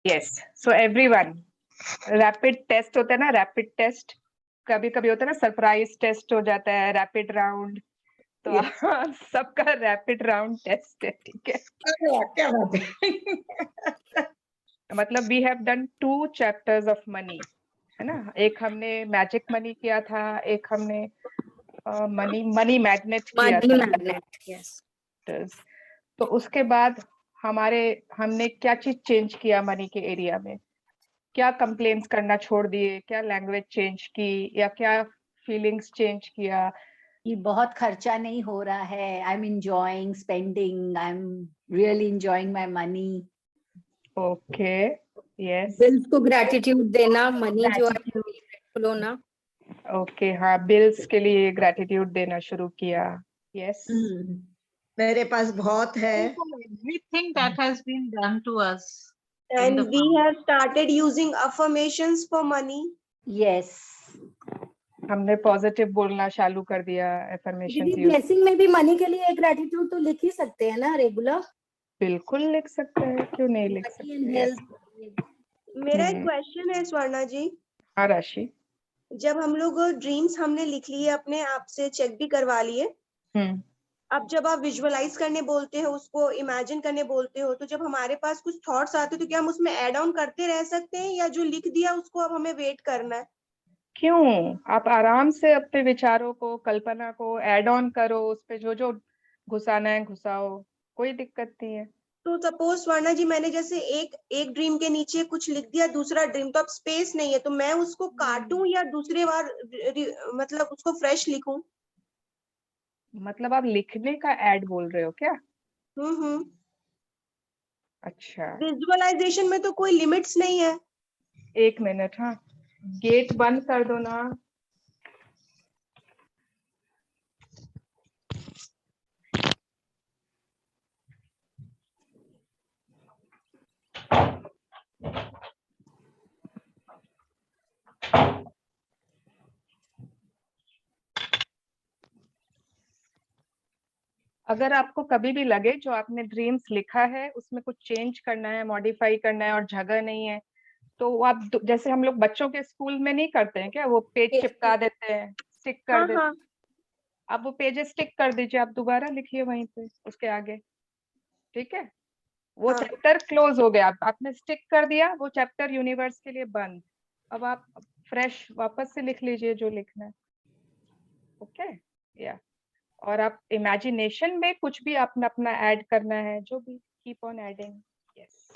Yes, so everyone, rapid test होता है ना, रैपिड टेस्ट कभी कभी होता है ना, सरप्राइज टेस्ट हो जाता है, रैपिड राउंड। तो सबका रैपिड राउंड टेस्ट है, ठीक है। क्या बात है। मतलब we have done 2 chapters of money, है ना। एक हमने मैजिक मनी किया था, एक हमने मनी मैग्नेट किया मनी था। Magnet, yes. तो उसके बाद हमने क्या चीज चेंज किया मनी के एरिया में, क्या कंप्लेंट्स करना छोड़ दिए, क्या लैंग्वेज चेंज की, या क्या फीलिंग्स चेंज किया। ये बहुत खर्चा नहीं हो रहा है, I am enjoying spending, I am really enjoying my money. Okay, yes. Bills को ग्रेटिट्यूड देना, मनी जो है ग्रेटफुल होना। ओके, हाँ, बिल्स के लिए ग्रेटिट्यूड देना शुरू किया। यस, मेरे पास बहुत है। Everything that has been done to us. And we have started using affirmations for money. Yes, हमने पॉजिटिव बोलना चालू कर दिया, एफर्मेशन दीदी यूज। ब्लेसिंग में भी मनी के लिए ग्रेटिट्यूड तो लिख ही सकते हैं ना रेगुलर। बिल्कुल लिख सकते हैं, क्यों नहीं लिख सकते। yes. मेरा एक क्वेश्चन है स्वर्णा जी। हाँ राशि। जब हम लोग ड्रीम्स हमने लिख लिए, अपने आप से चेक भी करवा लिए, अब जब आप विजुअलाइज करने बोलते हो, उसको इमेजिन करने बोलते हो, तो जब हमारे पास कुछ थॉट्स आते हैं तो क्या हम उसमें ऐड ऑन करते रह सकते हैं, या जो लिख दिया उसको अब हमें वेट करना है? क्यों, आप आराम से अपने विचारों को, कल्पना को ऐड ऑन करो, उस पे जो जो घुसाना है घुसाओ, कोई दिक्कत नहीं है। तो सपोज स्वर्णा जी, मैंने जैसे एक ड्रीम के नीचे कुछ लिख दिया, दूसरा ड्रीम, तो अब स्पेस नहीं है, तो मैं उसको काटूं या दूसरे बार मतलब उसको फ्रेश लिखूं? मतलब आप लिखने का ऐड बोल रहे हो क्या? अच्छा, विजुअलाइजेशन में तो कोई लिमिट्स नहीं है। 1 मिनट, हाँ, गेट बंद कर दो ना। अगर आपको कभी भी लगे जो आपने ड्रीम्स लिखा है उसमें कुछ चेंज करना है, मॉडिफाई करना है और जगह नहीं है, तो आप जैसे हम लोग बच्चों के स्कूल में नहीं करते हैं क्या, वो पेज चिपका देते हैं, स्टिक कर देते हैं। आप वो पेजेस स्टिक कर दीजिए, आप दोबारा लिखिए वहीं पे उसके आगे, ठीक है। वो चैप्टर क्लोज हो गया, आपने स्टिक कर दिया, वो चैप्टर यूनिवर्स के लिए बंद। अब आप फ्रेश वापस से लिख लीजिए जो लिखना है, ओके, या और आप इमेजिनेशन में कुछ भी अपना अपना ऐड करना है, जो भी keep on adding. Yes,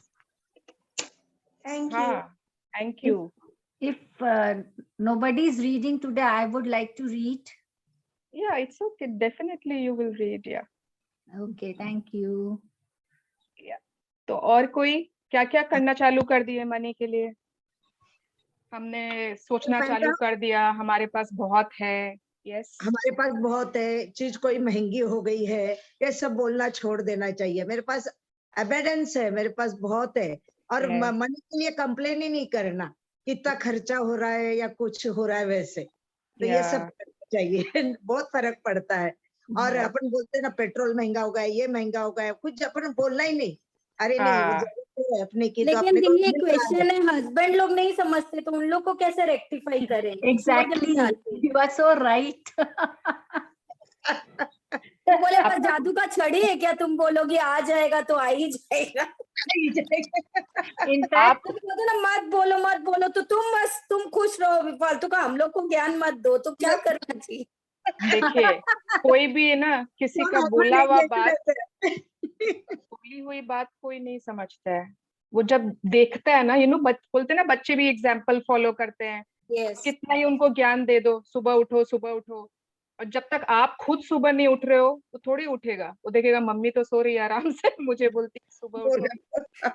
thank you. हाँ, thank you. if nobody is reading today, I would like to read. Yeah, it's okay, definitely you will read, yeah. Okay, thank you. Yeah. तो और कोई क्या क्या करना चालू कर दिए मनी के लिए? हमने सोचना चालू कर दिया, हमारे पास बहुत है। यस, हमारे पास बहुत है, चीज कोई महंगी हो गई है, ये सब बोलना छोड़ देना चाहिए। मेरे पास एबेडेंस है, मेरे पास बहुत है, और मनी के लिए कंप्लेन ही नहीं करना, कितना खर्चा हो रहा है या कुछ हो रहा है वैसे, तो ये सब करना चाहिए। बहुत फर्क पड़ता है। और अपन बोलते हैं ना, पेट्रोल महंगा हो गया, ये महंगा हो गया, कुछ अपन बोलना ही नहीं। अरे नहीं, वो जरूरत है अपने की, तो लेकिन अपने ये क्वेश्चन है, हस्बैंड लोग नहीं समझते, तो उन लोग को कैसे रेक्टिफाई करें? Exactly, you are so right. तो बोले बस जादू का छड़ी है क्या, तुम बोलोगे आ जाएगा तो आ ही जाएगा। आप ना मत बोलो मत बोलो, तो तुम खुश रहो, फालतू का हम लोग को ज्ञान मत दो, तो क्या करना चाहिए? देखिए, कोई भी है ना, किसी का बोला हुआ बात, बोली हुई बात कोई नहीं समझता है। वो जब देखता है ना, बोलते हैं ना, बच्चे भी एग्जाम्पल फॉलो करते हैं। कितना ही उनको ज्ञान दे दो, सुबह उठो सुबह उठो, और जब तक आप खुद सुबह नहीं उठ रहे हो वो थोड़ी उठेगा। वो देखेगा मम्मी तो सो रही है आराम से, मुझे बोलती है सुबह उठो,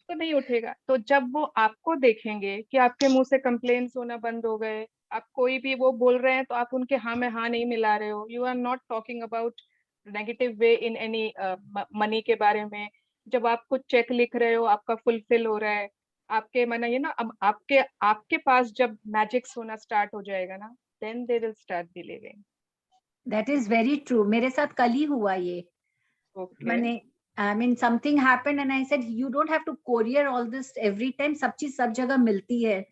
तो नहीं उठेगा। तो जब वो आपको देखेंगे कि आपके मुंह से कंप्लेंट्स होना बंद हो गए, आप कोई भी वो बोल रहे हैं तो आप उनके हाँ में हाँ नहीं मिला रहे हो, you are not talking about negative way in any money के बारे में। जब आप कुछ चेक लिख रहे हो, आपका फुलफिल हो रहा है, आपके माना ये ना, अब आपके पास जब मैजिक्स होना स्टार्ट हो जाएगा ना, then they will start believing. That is very true. मेरे साथ कल ही हुआ ये। मैंने I mean, something happened and I said, you don't have to courier all this every time. सब चीज सब जगह मिलती है.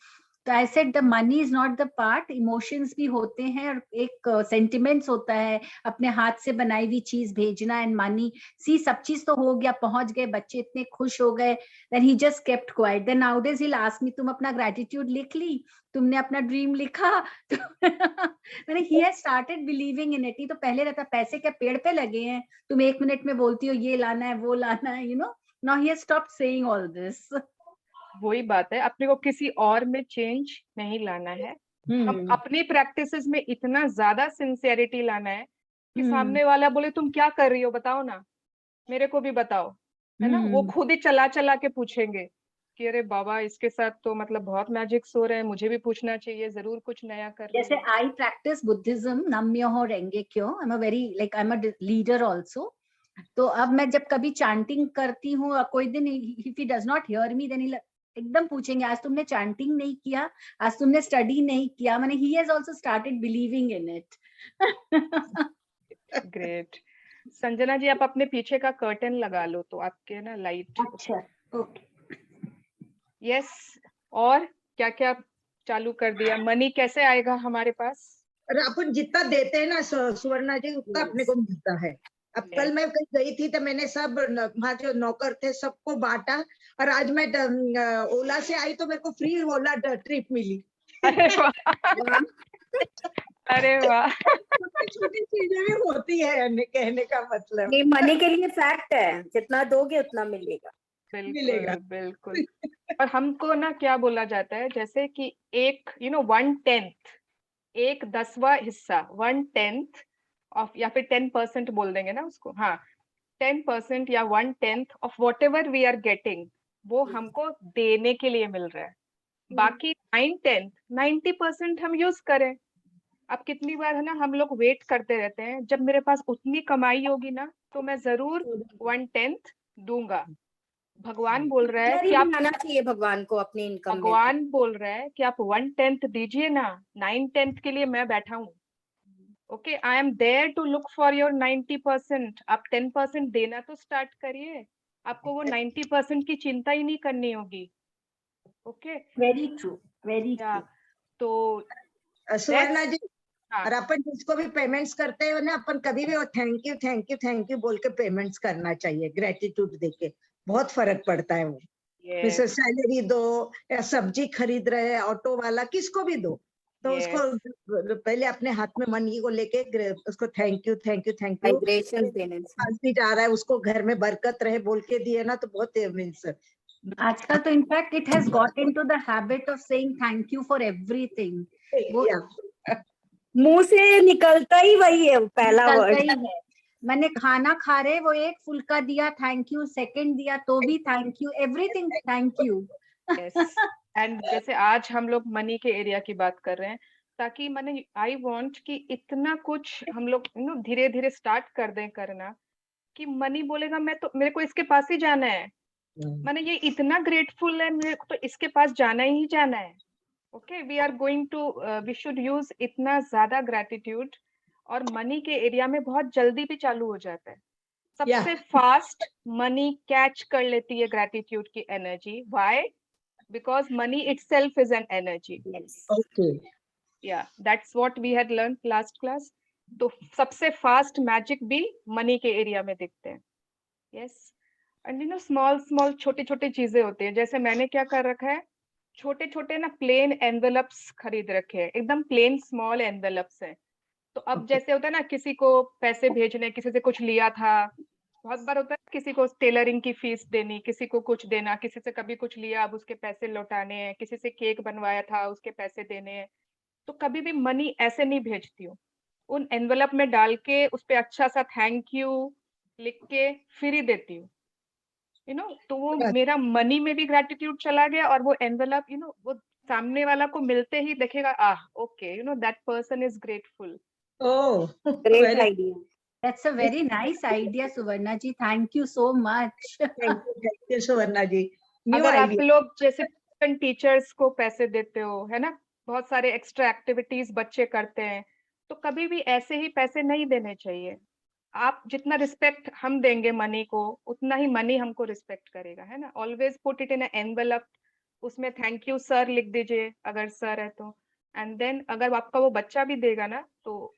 तो I said the money is not the part, emotions भी होते हैं और एक sentiments होता है, अपने हाथ से बनाई हुई चीज भेजना and money. See, सब चीज तो हो गया, पहुंच गए, बच्चे इतने खुश हो गए. Then he just kept quiet. Then nowadays he'll ask me, तुम अपना gratitude लिख ली, तुमने अपना dream लिखा. मैंने he has started believing in it. नहीं तो पहले रहता पैसे क्या पेड़ पे लगे हैं, तुम 1 मिनट में बोलती हो ये लाना है वो लाना है, you know. Now he has stopped saying all this. वही बात है, अपने को किसी और में चेंज नहीं लाना है. हम अपनी प्रैक्टिसेस में इतना ज्यादा सिंसियरिटी लाना है कि सामने वाला बोले तुम क्या कर रही हो, बताओ ना, मेरे को भी बताओ, है ना. वो खुद ही चला चला के पूछेंगे कि अरे बाबा इसके साथ तो मतलब बहुत मैजिक्स हो रहे हैं, मुझे भी पूछना चाहिए, जरूर कुछ नया कर रही जैसे I practice Buddhism, Nam-myoho Renge-kyo. I'm a very like I'm a leader also. तो अब मैं जब कभी chanting करती हूँ और कोई दिन if he does not hear me, then he'll एकदम पूछेंगे आज तुमने chanting नहीं किया, आज तुमने study नहीं किया. मैंने he has also started believing in it. Great. Sanjana ji, आप अपने पीछे का कर्टन लगा लो तो आपके ना लाइट. अच्छा, ओके. यस. और क्या क्या चालू कर दिया? मनी कैसे आएगा हमारे पास? और अपन जितना देते हैं ना सुवर्णा जी, उतना अपने को मिलता है. अब कल मैं कहीं गई थी तो मैंने सब वहाँ जो नौकर थे सबको बांटा, और आज मैं ओला से आई तो मेरे को फ्री ओला ट्रिप मिली. अरे वाह. अरे वाह. छोटी छोटी चीजें भी होती है कहने का मतलब. ये मनी के लिए फैक्ट है, जितना दोगे उतना मिलेगा. बिल्कुल बिल्कुल. और हमको ना क्या बोला जाता है, जैसे कि एक 1/10, 1/10वां हिस्सा, 1/10 ऑफ, या फिर 10% बोल देंगे ना उसको. हाँ, 10% या 1/10 of whatever we are getting, वो हमको देने के लिए मिल रहा है. बाकी 9/10, 90% हम यूज करें. अब कितनी बार है ना हम लोग वेट करते रहते हैं, जब मेरे पास उतनी कमाई होगी ना तो मैं जरूर 1/10 दूंगा. भगवान बोल रहा है कि आप बनाना चाहिए भगवान को अपनी इनकम. भगवान बोल रहा है कि आप 1/10 दीजिए ना, 9/10 के लिए मैं बैठा हूँ. Okay, I am there to look for your 90%. आप 10% देना तो स्टार्ट करिए, आपको वो 90% की चिंता ही नहीं करनी होगी. Okay, very true, very true. तो सुवर्णा जी, और अपन जिसको भी पेमेंट्स करते हैं ना, अपन कभी भी वो thank you thank you thank you बोल के पेमेंट्स करना चाहिए. ग्रेटिट्यूड देके बहुत फर्क पड़ता है. वो जैसे सैलरी दो या सब्जी खरीद रहे हैं, ऑटो वाला, किसको भी दो, तो उसको पहले अपने हाथ में मनी को लेके उसको thank you thank you thank you देने से जा रहा है, उसको घर में बरकत रहे बोल के दिए ना तो बहुत मीन्स. आजकल तो in fact it has got into the habit of saying thank you for everything. मुंह से निकलता ही वही है, पहला वर्ड है. मैंने खाना खा रहे, वो एक फुल्का दिया थैंक यू, सेकंड दिया तो भी thank you, everything thank you. And जैसे आज हम लोग मनी के एरिया की बात कर रहे हैं, ताकि मैंने आई वांट कि इतना कुछ हम लोग धीरे धीरे स्टार्ट कर दें करना, कि मनी बोलेगा मैं तो, मेरे को इसके पास ही जाना है, मैंने ये इतना ग्रेटफुल है, मेरे को तो इसके पास जाना ही जाना है. Okay, we are going to, we should use इतना ज्यादा ग्रेटिट्यूड, और मनी के एरिया में बहुत जल्दी भी चालू हो जाता है. सबसे फास्ट मनी कैच कर लेती है ग्रेटिट्यूड की energy. Why? Because money itself is an energy. Okay, yeah that's what we had learn last class. तो सबसे फास्ट मैजिक भी मनी के एरिया में दिखते हैं. यस. एंड स्मॉल स्मॉल छोटी छोटी चीजें होती है. जैसे मैंने क्या कर रखा है, छोटे छोटे ना प्लेन एनवेलप्स खरीद रखे हैं, एकदम प्लेन स्मॉल एनवेलप्स हैं. तो अब जैसे होता है ना, किसी को पैसे भेजने, किसी से कुछ लिया था, बहुत बार होता है किसी को टेलरिंग की फीस देनी, किसी को कुछ देना, किसी से कभी कुछ लिया अब उसके पैसे लौटाने हैं, किसी से केक बनवाया था उसके पैसे देने हैं. तो कभी भी मनी ऐसे नहीं भेजती हूँ, उन एनवेलप में डाल के उस पे अच्छा सा थैंक यू लिख के फिर ही देती हूँ. तो वो मेरा मनी में भी ग्रेटिट्यूड चला गया, और वो एनवेलप वो सामने वाला को मिलते ही देखेगा, okay, that person is grateful. Oh, great idea. That's a very nice idea, Suvarna ji. Thank you so much. Thank you, सुवर्णा जी. अगर आप लोग जैसे टीचर्स को पैसे देते हो, है ना, बहुत सारे एक्स्ट्रा एक्टिविटीज बच्चे करते हैं, तो कभी भी ऐसे ही पैसे नहीं देने चाहिए. आप जितना रिस्पेक्ट हम देंगे मनी को, उतना ही मनी हमको रिस्पेक्ट करेगा, है ना। Always put it in envelope, उसमें थैंक यू सर लिख दीजिए अगर सर है तो। एंड देन अगर आपका वो बच्चा भी देगा ना, तो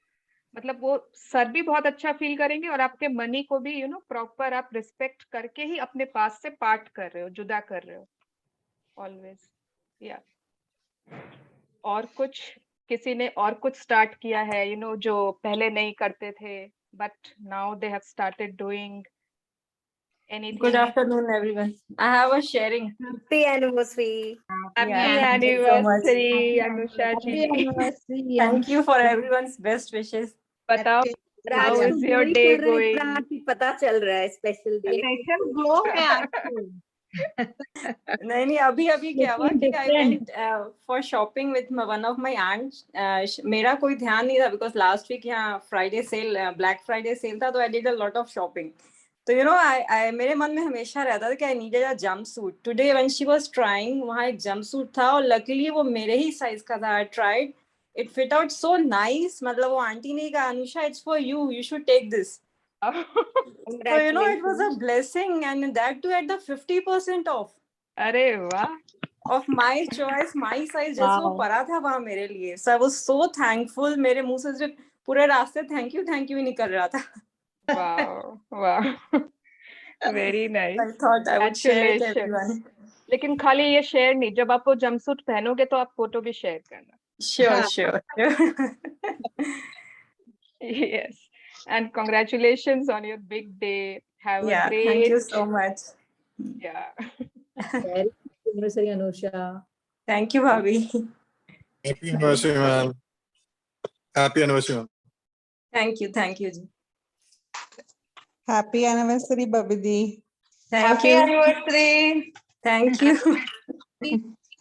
मतलब वो सर भी बहुत अच्छा फील करेंगे, और आपके मनी को भी प्रॉपर आप रिस्पेक्ट करके ही अपने पास से पार्ट कर रहे हो, जुदा कर रहे हो ऑलवेज। या और कुछ, किसी ने और कुछ स्टार्ट किया है जो पहले नहीं करते थे, but now they have started doing anything? Good afternoon, everyone. I have a sharing. Happy anniversary. Happy Yeah, thank you so much. anniversary Anusha Happy ji. anniversary, Thank you for everyone's best wishes. बताओ how Raj is को your वही day कर रहे हैं, going? इतना कि पता चल रहा है स्पेशल डे। Special glow है आपको। नहीं अभी क्या हुआ कि I went for shopping with one of my aunts. मेरा कोई ध्यान नहीं था because last week यहाँ Friday sale, Black Friday sale था, तो I did a lot of shopping. तो I मेरे मन में हमेशा रहता था कि I needed a jumpsuit. Today when she was trying, वहाँ एक jumpsuit था और luckily वो मेरे ही size का था. I tried. It fit out so nice. मतलब वो आंटी ने कहा Anusha it's for you. You should take this. So it was a blessing, and that too at the 50% off. अरे वाह, Of my choice, my size जैसे वो पड़ा था वहाँ मेरे लिए. So I was so thankful. मेरे मुंह से सिर्फ पूरे रास्ते thank you ही निकल रहा था. wow, wow. Very nice. I thought I would share it Congratulations. everyone. लेकिन खाली ये शेयर नहीं, जब आप वो जंपसूट पहनोगे तो आप फोटो भी शेयर करना। Sure. Yes, and congratulations on your big day. Have a Yeah, great. thank you so much. Yeah. Very happy anniversary, Anusha. Thank you, Bhabhi. Happy anniversary, man. Happy anniversary, man. Thank you, ji. Happy anniversary, Babidi. Thank Happy you. anniversary. Thank you.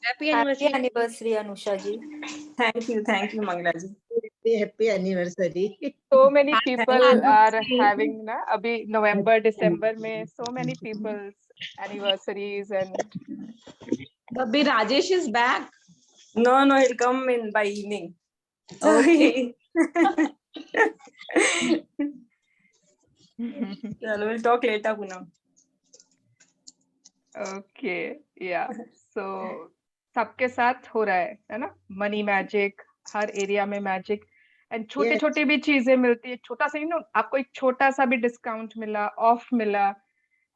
Happy anniversary, Anusha ji. Thank you, Mangla ji. Happy anniversary. So many people are having na abhi November, December में so many people's anniversaries and. Babhi, Rajesh is back. No, he'll come in by evening. Okay. Chalo, we'll talk later, Poonam. Okay, yeah. So सबके साथ हो रहा है ना, money magic, हर area में magic, and छोटे छोटे भी चीजें मिलती है, छोटा सा आपको एक छोटा सा भी डिस्काउंट मिला, ऑफ मिला,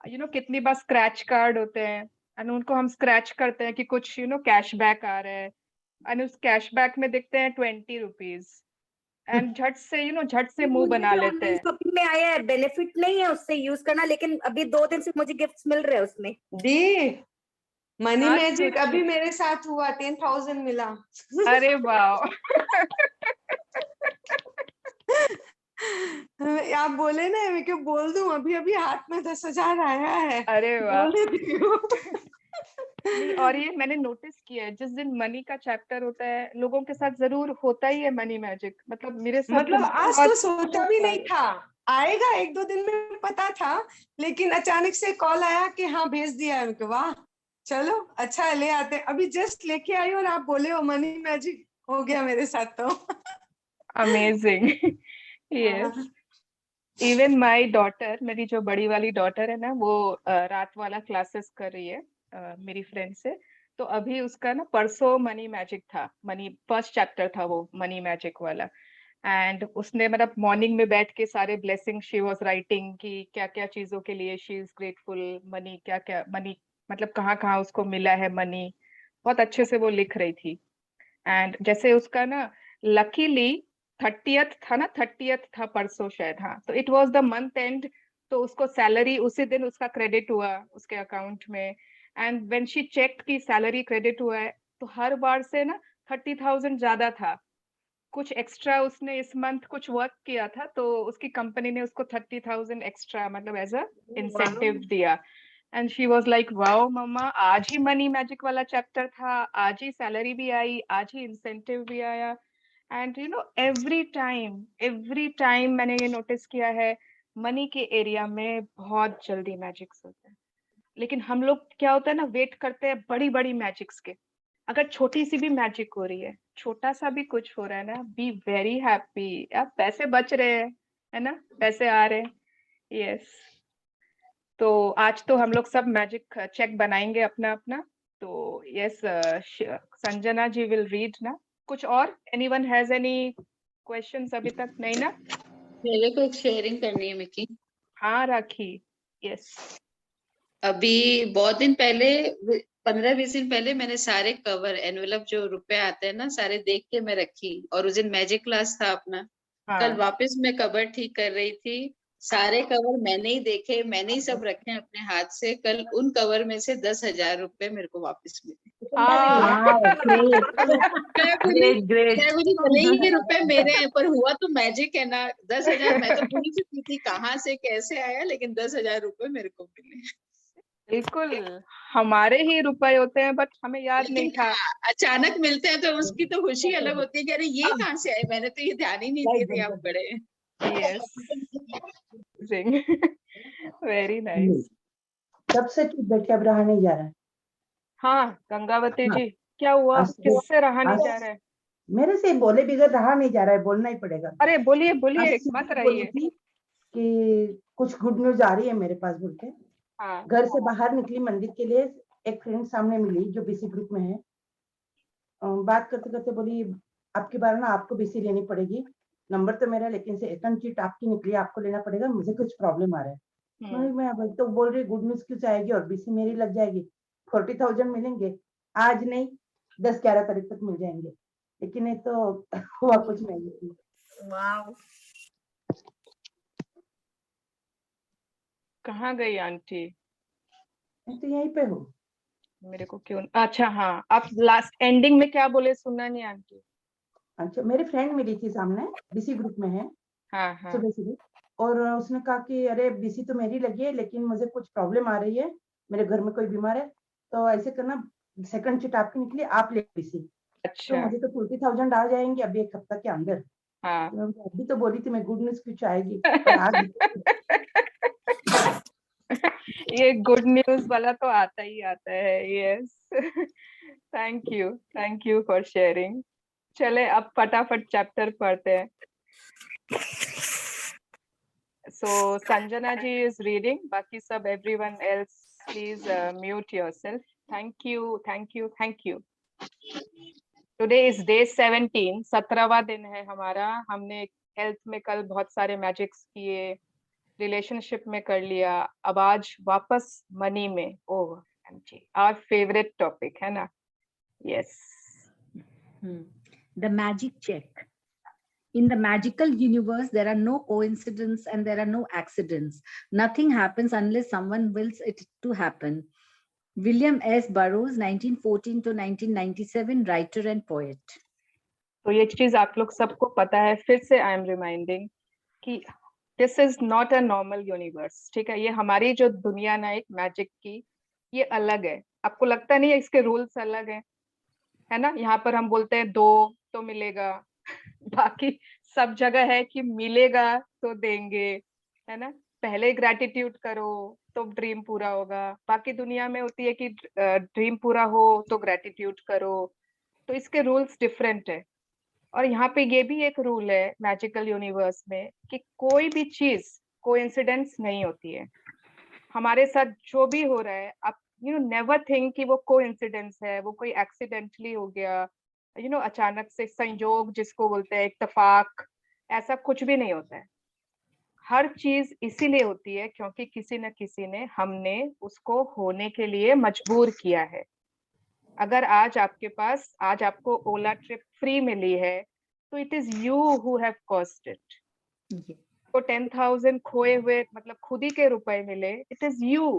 कितनी बार स्क्रैच कार्ड होते हैं एंड उनको हम स्क्रैच करते हैं कि कुछ कैशबैक आ रहा है, एंड उस कैशबैक में देखते हैं 20 रुपीज, एंड झट से मुंह बना लेते हैं। शॉपिंग में आया है, बेनिफिट नहीं है उससे यूज करना, लेकिन अभी 2 दिन से मुझे गिफ्ट्स मिल रहे हैं उसमें। दी मनी मैजिक अभी मेरे साथ हुआ, 10,000 मिला। अरे वाह। आप बोले ना, मैं क्यों बोल दूं, अभी हाथ में 10,000 आया है। अरे वाह। नहीं, और ये मैंने नोटिस किया है, जिस दिन मनी का चैप्टर होता है लोगों के साथ जरूर होता ही है मनी मैजिक। मतलब मेरे साथ मतलब आज तो सोचा भी नहीं था आएगा, 1-2 दिन में पता था, लेकिन अचानक से कॉल आया कि हाँ भेज दिया है। वाह चलो अच्छा है, ले आते। अभी जस्ट लेके आई और आप बोले हो मनी मैजिक हो गया मेरे साथ तो। Amazing. Yes, even my daughter, मेरी जो बड़ी वाली डॉटर है ना, वो रात वाला क्लासेस कर रही है मेरी फ्रेंड से। तो अभी उसका ना परसों मनी मैजिक था, मनी फर्स्ट चैप्टर था वो मनी मैजिक वाला, एंड उसने मतलब मॉर्निंग में बैठ के सारे ब्लेसिंग शी वाज राइटिंग कि क्या क्या चीजों के लिए शी इज ग्रेटफुल, मनी क्या क्या, मनी मतलब कहाँ कहाँ उसको मिला है मनी, बहुत अच्छे से वो लिख रही थी। एंड जैसे उसका ना लकीली 30th था ना, 30th था परसों शायद, हाँ, तो it was the month and, तो उसको सैलरी उसी दिन उसका क्रेडिट हुआ उसके अकाउंट में, एंड व्हेन शी चेक की सैलरी क्रेडिट हुआ है, तो हर बार से ना 30,000 ज्यादा था। कुछ एक्स्ट्रा उसने इस मंथ कुछ वर्क किया था, तो उसकी कंपनी ने उसको 30,000 एक्स्ट्रा मतलब एज अ इंसेंटिव दिया। And she was like wow mama, आज ही मनी मैजिक वाला चैप्टर था, आज ही सैलरी भी आई, आज ही इंसेंटिव भी आया। एंड एवरी टाइम मैंने ये नोटिस किया है, मनी के एरिया में बहुत जल्दी मैजिक्स होते हैं, लेकिन हम लोग क्या होता है ना, वेट करते हैं बड़ी बड़ी मैजिक्स के। अगर छोटी सी भी मैजिक हो रही है, छोटा सा भी कुछ हो रहा है ना, बी वेरी हैप्पी, आप पैसे बच रहे हैं, है ना, पैसे आ रहे हैं। यस, तो आज तो हम लोग सब मैजिक चेक बनाएंगे अपना अपना। तो yes, Sanjana ji will read ना कुछ। और एनीवन हैज एनी क्वेश्चंस अभी तक? नहीं ना? मेरे को एक शेयरिंग करनी है मिकी। हाँ राखी, यस। अभी बहुत दिन पहले 15-20 दिन पहले मैंने सारे कवर एनवेलप जो रुपए आते हैं ना सारे देख के मैं रखी, और उस दिन मैजिक क्लास था अपना। कल वापस मैं कवर ठीक कर रही थी, सारे कवर मैंने ही देखे, मैंने ही सब रखे हैं अपने हाथ से। कल उन कवर में से 10,000 रुपए मेरे को वापस मिले। मैं बोली भले ही ये रुपए मेरे हैं पर हुआ तो मैजिक है ना। 10,000 मैं तो भूल चुकी थी कहाँ से कैसे आया, लेकिन 10,000 रुपए मेरे को मिले। बिल्कुल, हमारे ही रुपए होते हैं बट हमें याद नहीं था। अचानक मिलते हैं तो उसकी तो खुशी अलग होती है कि अरे ये कहाँ से आए, मैंने तो ये ध्यान ही नहीं दिया थे आप बड़े। Yes, very nice. कब से चुप बैठे, अब रहा नहीं जा रहा है। हाँ गंगावती जी, क्या हुआ? किससे रहा नहीं जा रहा है? मेरे से बोले बगैर रहा नहीं जा रहा है, बोलना ही पड़ेगा। अरे बोलिए बोलिए, मत रहिए। कि कुछ गुड न्यूज आ रही है मेरे पास बोल के। घर से बाहर निकली मंदिर के लिए, एक फ्रेंड सामने मिली जो बीसी ग्रुप में है। बात करते करते बोली आपकी बार ना आपको बीसी लेनी पड़ेगी, नंबर तो मेरा लेकिन से अकाउंट शीट आपकी निकली, आपको लेना पड़ेगा, मुझे कुछ प्रॉब्लम आ रहा है। मैं तो बोल रही गुड न्यूज क्यों आएगी और बीसी मेरी लग जाएगी, 40,000 मिलेंगे, आज नहीं 10-11 तारीख तक मिल जाएंगे। लेकिन ये तो हुआ कुछ नहीं। वाव, कहाँ गई आंटी? मैं तो यहीं पे हूँ। मेरे को क्यों? अच्छा हाँ, आप लास्ट एंडिंग में क्या बोले सुना नहीं आंटी। अच्छा, मेरी फ्रेंड मिली थी सामने, बीसी ग्रुप में है। हाँ सुबह सुबह, और उसने कहा कि अरे बीसी तो मेरी लगी है लेकिन मुझे कुछ प्रॉब्लम आ रही है, मेरे घर में कोई बीमार है, तो ऐसे करना सेकंड शीट आपकी निकली, आप ले बीसी। अच्छा, तो मुझे तो 40,000 आ जाएंगे अभी एक हफ्ता के अंदर। हाँ। तो अभी तो बोली थी मैं गुड न्यूज कुछ आएगी, पर आज ये गुड न्यूज वाला तो आता ही आता है। Yes, thank you for sharing. चले अब फटाफट चैप्टर पढ़ते हैं। So Sanjana ji is reading. बाकी सब everyone else please mute yourself. Thank you. Today is day 17, 17वां दिन है हमारा। हमने हेल्थ में कल बहुत सारे मैजिक्स किए, रिलेशनशिप में कर लिया, अब आज वापस मनी में। ओह एमजी, आवर फेवरेट टॉपिक है ना। Yes, The magic check. In the magical universe, there are no coincidences and there are no accidents. Nothing happens unless someone wills it to happen. William S. Burroughs, 1914 to 1997, writer and poet. तो ये चीज आप लोग सबको पता है, फिर से आई एम रिमाइंडिंग कि this is not a normal universe. ठीक है, ये हमारी जो दुनिया ना एक मैजिक की, ये अलग है। आपको लगता नहीं है इसके रूल्स अलग है ना? यहाँ पर हम बोलते हैं दो तो मिलेगा, बाकी सब जगह है कि मिलेगा तो देंगे, है ना? पहले ग्रैटिट्यूड करो तो ड्रीम पूरा होगा। बाकी दुनिया में होती है कि ड्रीम पूरा हो तो ग्रैटिट्यूड करो। तो इसके रूल्स डिफरेंट है। और यहाँ पे ये भी एक रूल है मैजिकल यूनिवर्स में कि कोई भी चीज कोइंसिडेंस नहीं होती है। हमारे साथ जो भी हो रहा है, आप नेवर थिंक कि वो कोइंसिडेंस है, वो कोई एक्सीडेंटली हो गया, अचानक से संयोग जिसको बोलते हैं, इत्तेफाक, ऐसा कुछ भी नहीं होता है। हर चीज इसीलिए होती है क्योंकि किसी न किसी ने हमने उसको होने के लिए मजबूर किया है। अगर आज आपको ओला ट्रिप फ्री मिली है तो it is you who have cost it. तो 10,000 खोए हुए मतलब खुद ही के रुपए मिले, it is you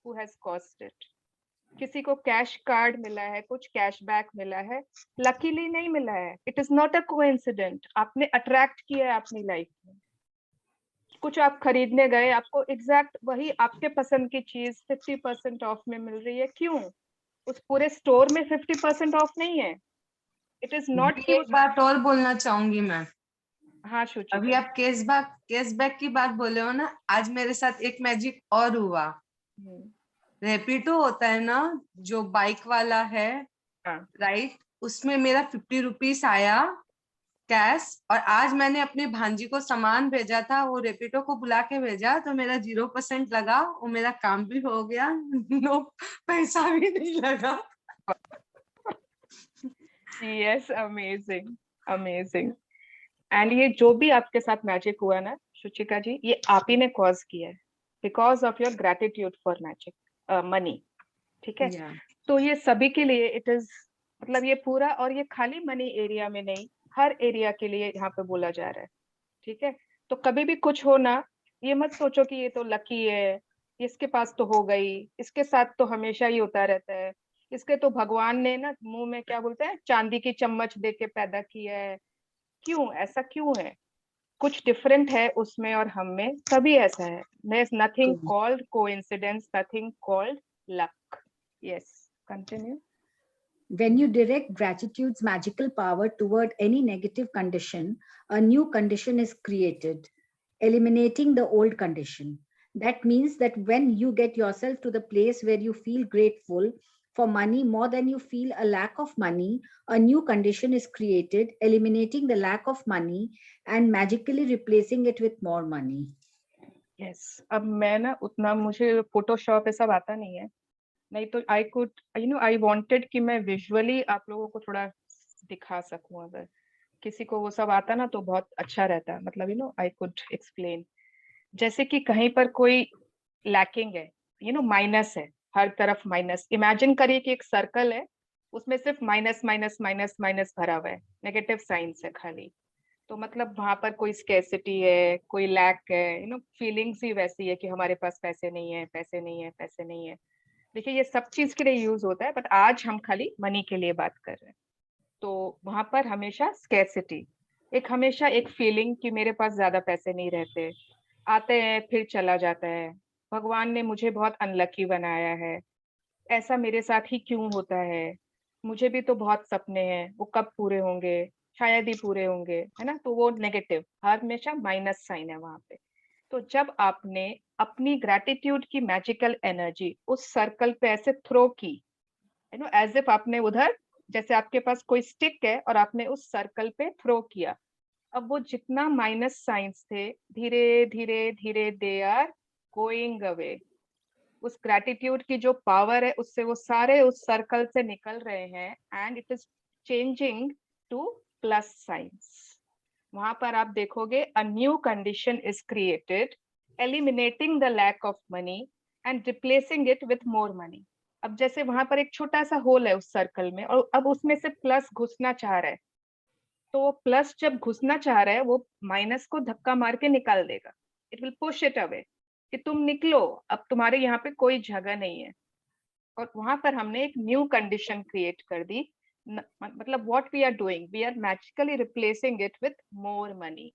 who has cost it. किसी को कैश कार्ड मिला है, कुछ कैशबैक मिला है, लकीली नहीं मिला है, it is not a coincident. आपने अट्रैक्ट किया है अपनी लाइफ में। कुछ आप खरीदने गए, आपको एग्जैक्ट वही आपके पसंद की चीज 50% ऑफ में मिल रही है। क्यों? उस पूरे स्टोर में 50% ऑफ नहीं है। It is not. एक बात और बोलना चाहूंगी मैं। हाँ शुचि, अभी आप कैशबैक की बात बोले हो ना, आज मेरे साथ एक मैजिक और हुआ। रेपिडो होता है ना जो बाइक वाला है, राइट, उसमें मेरा 50 रुपीज आया कैश, और आज मैंने अपने भांजी को सामान भेजा था, वो रेपिडो को बुला के भेजा, तो मेरा 0% लगा, वो मेरा काम भी हो गया, नो पैसा भी नहीं लगा। Yes, amazing amazing. एंड ये जो भी आपके साथ मैजिक हुआ ना शुचिका जी, ये आप ही ने कॉज किया है, because of your gratitude for magic money. ठीक है, तो ये सभी के लिए इट इज, मतलब ये पूरा, और ये खाली मनी एरिया में नहीं, हर एरिया के लिए यहाँ पे बोला जा रहा है। ठीक है, तो कभी भी कुछ हो ना, ये मत सोचो कि ये तो लकी है, इसके पास तो हो गई, इसके साथ तो हमेशा ही होता रहता है, इसके तो भगवान ने ना मुंह में क्या बोलते हैं, चांदी की चम्मच दे के पैदा किया है। क्यों, ऐसा क्यों है? कुछ डिफरेंट है उसमें और हम में, तभी ऐसा है। There is nothing called coincidence, nothing called luck. Yes, continue. When you direct gratitude's magical power toward any negative condition, a new condition is created, eliminating the old condition. That means that when you get yourself to the place where you feel grateful for money more than you feel a lack of money, a new condition is created, eliminating the lack of money and magically replacing it with more money. Yes, अब मैं ना उतना मुझे Photoshop ये सब आता नहीं है, नहीं तो आई कुड आई वांटेड कि मैं विजुअली आप लोगों को थोड़ा दिखा सकूं। अगर किसी को वो सब आता ना तो बहुत अच्छा रहता, मतलब आई कुड एक्सप्लेन। जैसे कि कहीं पर कोई लैकिंग है, माइनस है, हर तरफ माइनस। इमेजिन करिए कि एक सर्कल है, उसमें सिर्फ माइनस माइनस माइनस माइनस भरा हुआ है, नेगेटिव साइंस है खाली। तो मतलब वहां पर कोई स्केर्सिटी है, कोई लैक है, फीलिंग्स ही वैसी है कि हमारे पास पैसे नहीं है, पैसे नहीं है, पैसे नहीं है। देखिए ये सब चीज के लिए यूज होता है, बट आज हम खाली मनी के लिए बात कर रहे हैं। तो वहां पर हमेशा स्केर्सिटी, हमेशा एक फीलिंग कि मेरे पास ज्यादा पैसे नहीं रहते, आते हैं फिर चला जाता है, भगवान ने मुझे बहुत अनलकी बनाया है, ऐसा मेरे साथ ही क्यों होता है, मुझे भी तो बहुत सपने हैं, वो कब पूरे होंगे, शायद ही पूरे होंगे, है ना। तो वो नेगेटिव, हमेशा माइनस साइन है वहां पे। तो जब आपने अपनी ग्रैटिट्यूड की मैजिकल एनर्जी उस सर्कल पे ऐसे थ्रो की, एज इफ आपने उधर, जैसे आपके पास कोई स्टिक है और आपने उस सर्कल पे थ्रो किया, अब वो जितना माइनस साइंस थे धीरे धीरे धीरे दे आर गोइंग अवे। उस ग्रैटिट्यूड की जो पावर है उससे वो सारे उस सर्कल से निकल रहे हैं, and it is changing to plus science. वहां पर आप देखोगे a new condition is created, eliminating the lack of money and replacing it with more money. अब जैसे वहां पर एक छोटा सा होल है उस सर्कल में, और अब उसमें से प्लस घुसना चाह रहा है, तो वो प्लस जब घुसना चाह रहा है वो माइनस को धक्का मार के निकाल देगा, it will push it away कि तुम निकलो, अब तुम्हारे यहाँ पे कोई जगह नहीं है। और वहां पर हमने एक न्यू कंडीशन क्रिएट कर दी, मतलब what we are doing, we are magically replacing it with more money,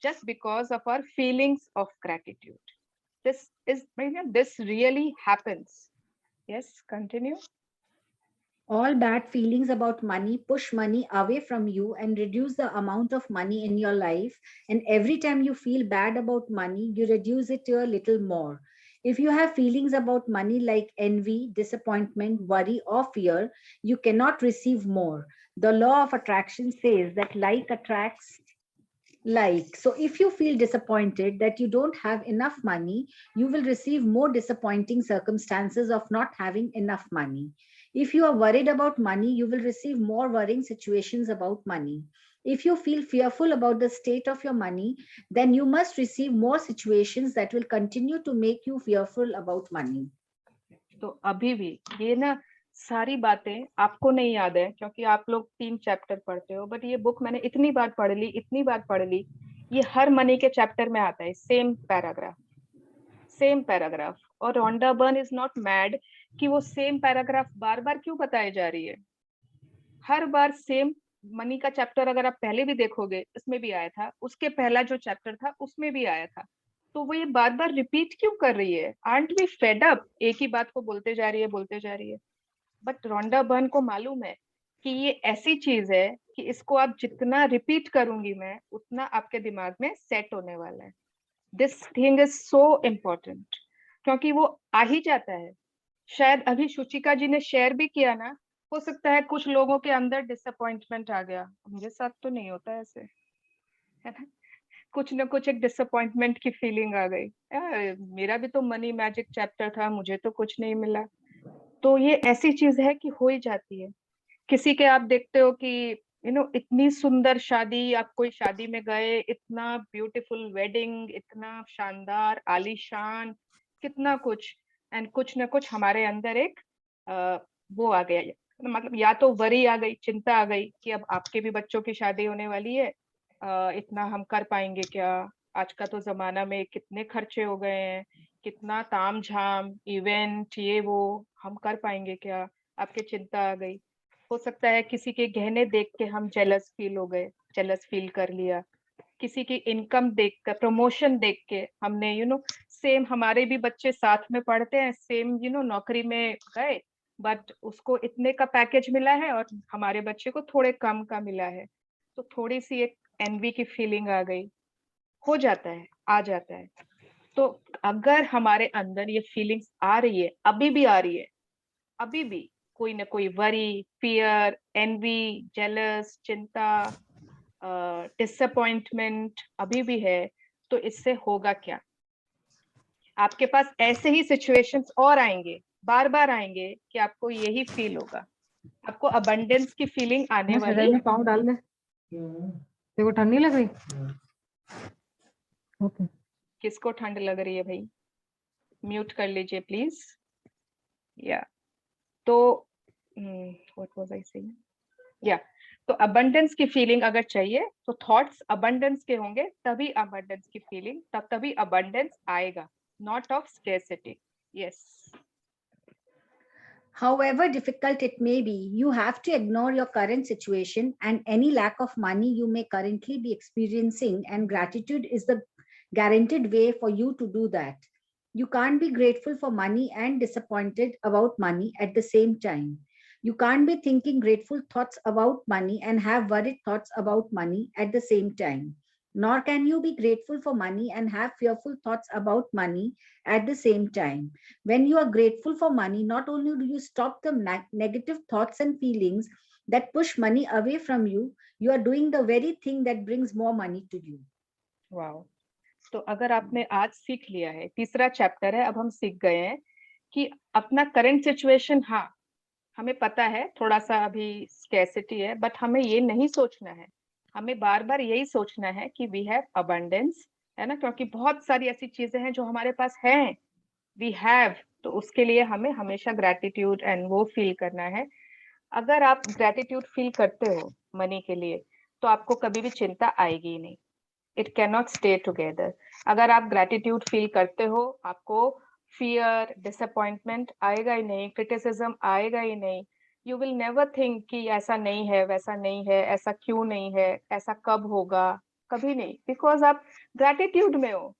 just because of our feelings of gratitude. This really happens. Yes, continue. All bad feelings about money push money away from you and reduce the amount of money in your life. And every time you feel bad about money, you reduce it to a little more. If you have feelings about money like envy, disappointment, worry, or fear, you cannot receive more. The law of attraction says that like attracts like. So if you feel disappointed that you don't have enough money, you will receive more disappointing circumstances of not having enough money. If you are worried about money, you will receive more worrying situations about money. If you feel fearful about the state of your money, then you must receive more situations that will continue to make you fearful about money. तो अभी भी ये ना सारी बातें आपको नहीं याद है क्योंकि आप लोग 3 चैप्टर पढ़ते हो, बट ये बुक मैंने इतनी बार पढ़ ली, इतनी बार पढ़ ली, ये हर मनी के चैप्टर में आता है, सेम पैराग्राफ। और Rhonda Byrne is not mad कि वो सेम पैराग्राफ बार बार क्यों बताई जा रही है। हर बार सेम मनी का चैप्टर अगर आप पहले भी देखोगे, इसमें भी आया था, उसके पहला जो चैप्टर था उसमें भी आया था, तो वो ये बार बार रिपीट क्यों कर रही है? आर्ट वी फेड अप, एक ही बात को बोलते जा रही है। बट रोंडा बर्न को मालूम है कि ये ऐसी चीज है कि इसको आप जितना रिपीट करूंगी मैं, उतना आपके दिमाग में सेट होने वाला है। This thing is so important, क्योंकि वो आ ही जाता है। शायद अभी शुचिका जी ने शेयर भी किया ना, हो सकता है कुछ लोगों के अंदर डिसअपॉइंटमेंट आ गया, मेरे साथ तो नहीं होता ऐसे, है ना, कुछ ना कुछ एक डिसअपॉइंटमेंट की फीलिंग आ गई, मेरा भी तो मनी मैजिक चैप्टर था, मुझे तो कुछ नहीं मिला। तो ये ऐसी चीज है कि हो ही जाती है। किसी के आप देखते हो कि इतनी सुंदर शादी, आप कोई शादी में गए, इतना ब्यूटीफुल वेडिंग, इतना शानदार आलीशान, कितना कुछ, एंड कुछ ना कुछ हमारे अंदर एक वो आ गया, मतलब या तो वरी आ गई, चिंता आ गई कि अब आपके भी बच्चों की शादी होने वाली है, इतना हम कर पाएंगे क्या, आज का तो जमाना में कितने खर्चे हो गए हैं, कितना ताम झाम इवेंट, ये वो, हम कर पाएंगे क्या, आपके चिंता आ गई। हो सकता है किसी के गहने देख के हम जेलस फील हो गए, जेलस फील कर लिया, किसी की इनकम देख कर, प्रमोशन देख के हमने सेम, हमारे भी बच्चे साथ में पढ़ते हैं, सेम नौकरी में गए, बट उसको इतने का पैकेज मिला है और हमारे बच्चे को थोड़े कम का मिला है, तो थोड़ी सी एक एनवी की फीलिंग आ गई, हो जाता है, आ जाता है। तो अगर हमारे अंदर ये फीलिंग्स आ रही है, अभी भी आ रही है, अभी भी कोई ना कोई वरी, फियर, एनवी, जेलस, चिंता, डिसअपॉइंटमेंट अभी भी है, तो इससे होगा क्या? आपके पास ऐसे ही सिचुएशंस और आएंगे, बार बार आएंगे, कि आपको यही फील होगा, आपको अबंडेंस की फीलिंग आने वाली है। पाँव डाल दे, तेरे को ठंड नहीं लग रही? ओके। किसको ठंड लग रही है भाई? म्यूट कर लीजिए प्लीज। या तो व्हाट वाज आई सेइंग, या तो अबंडेंस की फीलिंग अगर चाहिए तो थॉट्स अबंडेंस के होंगे, तभी अबंडेंस की फीलिंग, तभी अबंडेंस आएगा, not of scarcity. Yes. However difficult it may be, you have to ignore your current situation and any lack of money you may currently be experiencing, and gratitude is the guaranteed way for you to do that. You can't be grateful for money and disappointed about money at the same time. You can't be thinking grateful thoughts about money and have worried thoughts about money at the same time. Nor can you be grateful for money and have fearful thoughts about money at the same time. When you are grateful for money, not only do you stop the negative thoughts and feelings that push money away from you, you are doing the very thing that brings more money to you. Wow. तो अगर आपने आज सीख लिया है, तीसरा chapter है, अब हम सीख गए हैं कि अपना करंट सिचुएशन, हाँ हमें पता है थोड़ा सा अभी स्कैसिटी है, बट हमें ये नहीं सोचना है, हमें बार बार यही सोचना है कि वी हैव अबंडेंस, है ना, क्योंकि बहुत सारी ऐसी चीजें हैं जो हमारे पास हैं, वी हैव, तो उसके लिए हमें हमेशा ग्रैटिट्यूड एंड वो फील करना है। अगर आप ग्रैटिट्यूड फील करते हो मनी के लिए, तो आपको कभी भी चिंता आएगी ही नहीं, it can not stay together. अगर आप ग्रैटिट्यूड फील करते हो, आपको फियर, डिसअपॉइंटमेंट आएगा ही नहीं, क्रिटिसिज्म आएगा ही नहीं, यू विल नेवर थिंक कि ऐसा नहीं है, वैसा नहीं है, ऐसा क्यों नहीं है, ऐसा कब होगा, कभी नहीं, बिकॉज आप ग्रैटिट्यूड में हो।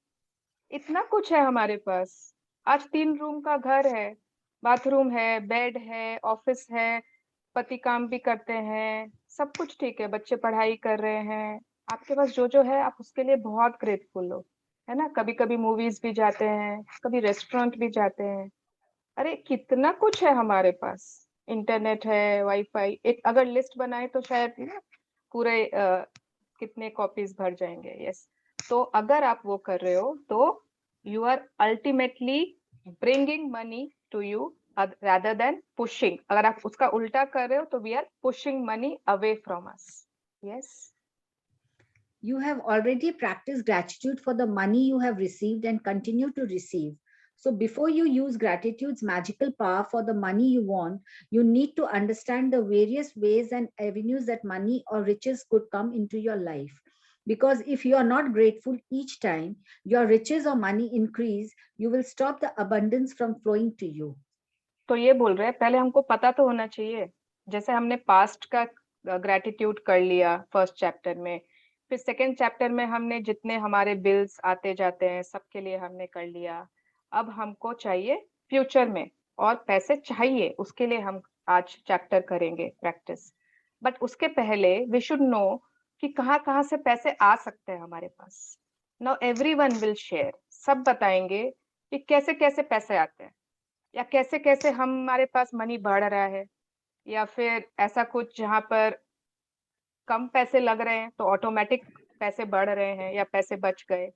इतना कुछ है हमारे पास, आज 3 रूम का घर है, बाथरूम है, बेड है, ऑफिस है, पति काम भी करते हैं, सब कुछ ठीक है, बच्चे पढ़ाई कर रहे हैं, आपके पास जो जो है आप उसके लिए बहुत ग्रेटफुल हो, है ना। कभी कभी मूवीज भी जाते हैं, कभी रेस्टोरेंट भी जाते हैं, अरे कितना कुछ है हमारे पास, इंटरनेट है, वाईफाई, एक अगर लिस्ट बनाए तो शायद पूरे कितने कॉपीज भर जाएंगे। यस, तो अगर आप वो कर रहे हो तो you are ultimately bringing money to you rather than pushing। अगर आप उसका उल्टा कर रहे हो तो we are pushing money away from us। yes, you have already practiced gratitude for the money you have received and continue to receive. So before you use gratitude's magical power for the money you want, you need to understand the various ways and avenues that money or riches could come into your life. Because if you are not grateful each time your riches or money increase, you will stop the abundance from flowing to you. तो ये बोल रहे हैं पहले हमको पता तो होना चाहिए, जैसे हमने पास्ट का ग्रैटिट्यूड कर लिया फर्स्ट चैप्टर में, फिर सेकंड चैप्टर में हमने जितने हमारे बिल्स आते जाते हैं सबके लिए हमने कर लिया, अब हमको चाहिए फ्यूचर में और पैसे चाहिए, उसके लिए हम आज चैप्टर करेंगे प्रैक्टिस। बट उसके पहले वी शुड नो कि कहाँ से पैसे आ सकते हैं हमारे पास। नाउ एवरीवन विल शेयर, सब बताएंगे कि कैसे कैसे पैसे आते हैं या कैसे कैसे हमारे पास मनी बढ़ रहा है। या फिर ऐसा कुछ जहां पर कम पैसे लग रहे हैं तो ऑटोमेटिक पैसे बढ़ रहे हैं या पैसे बच गए?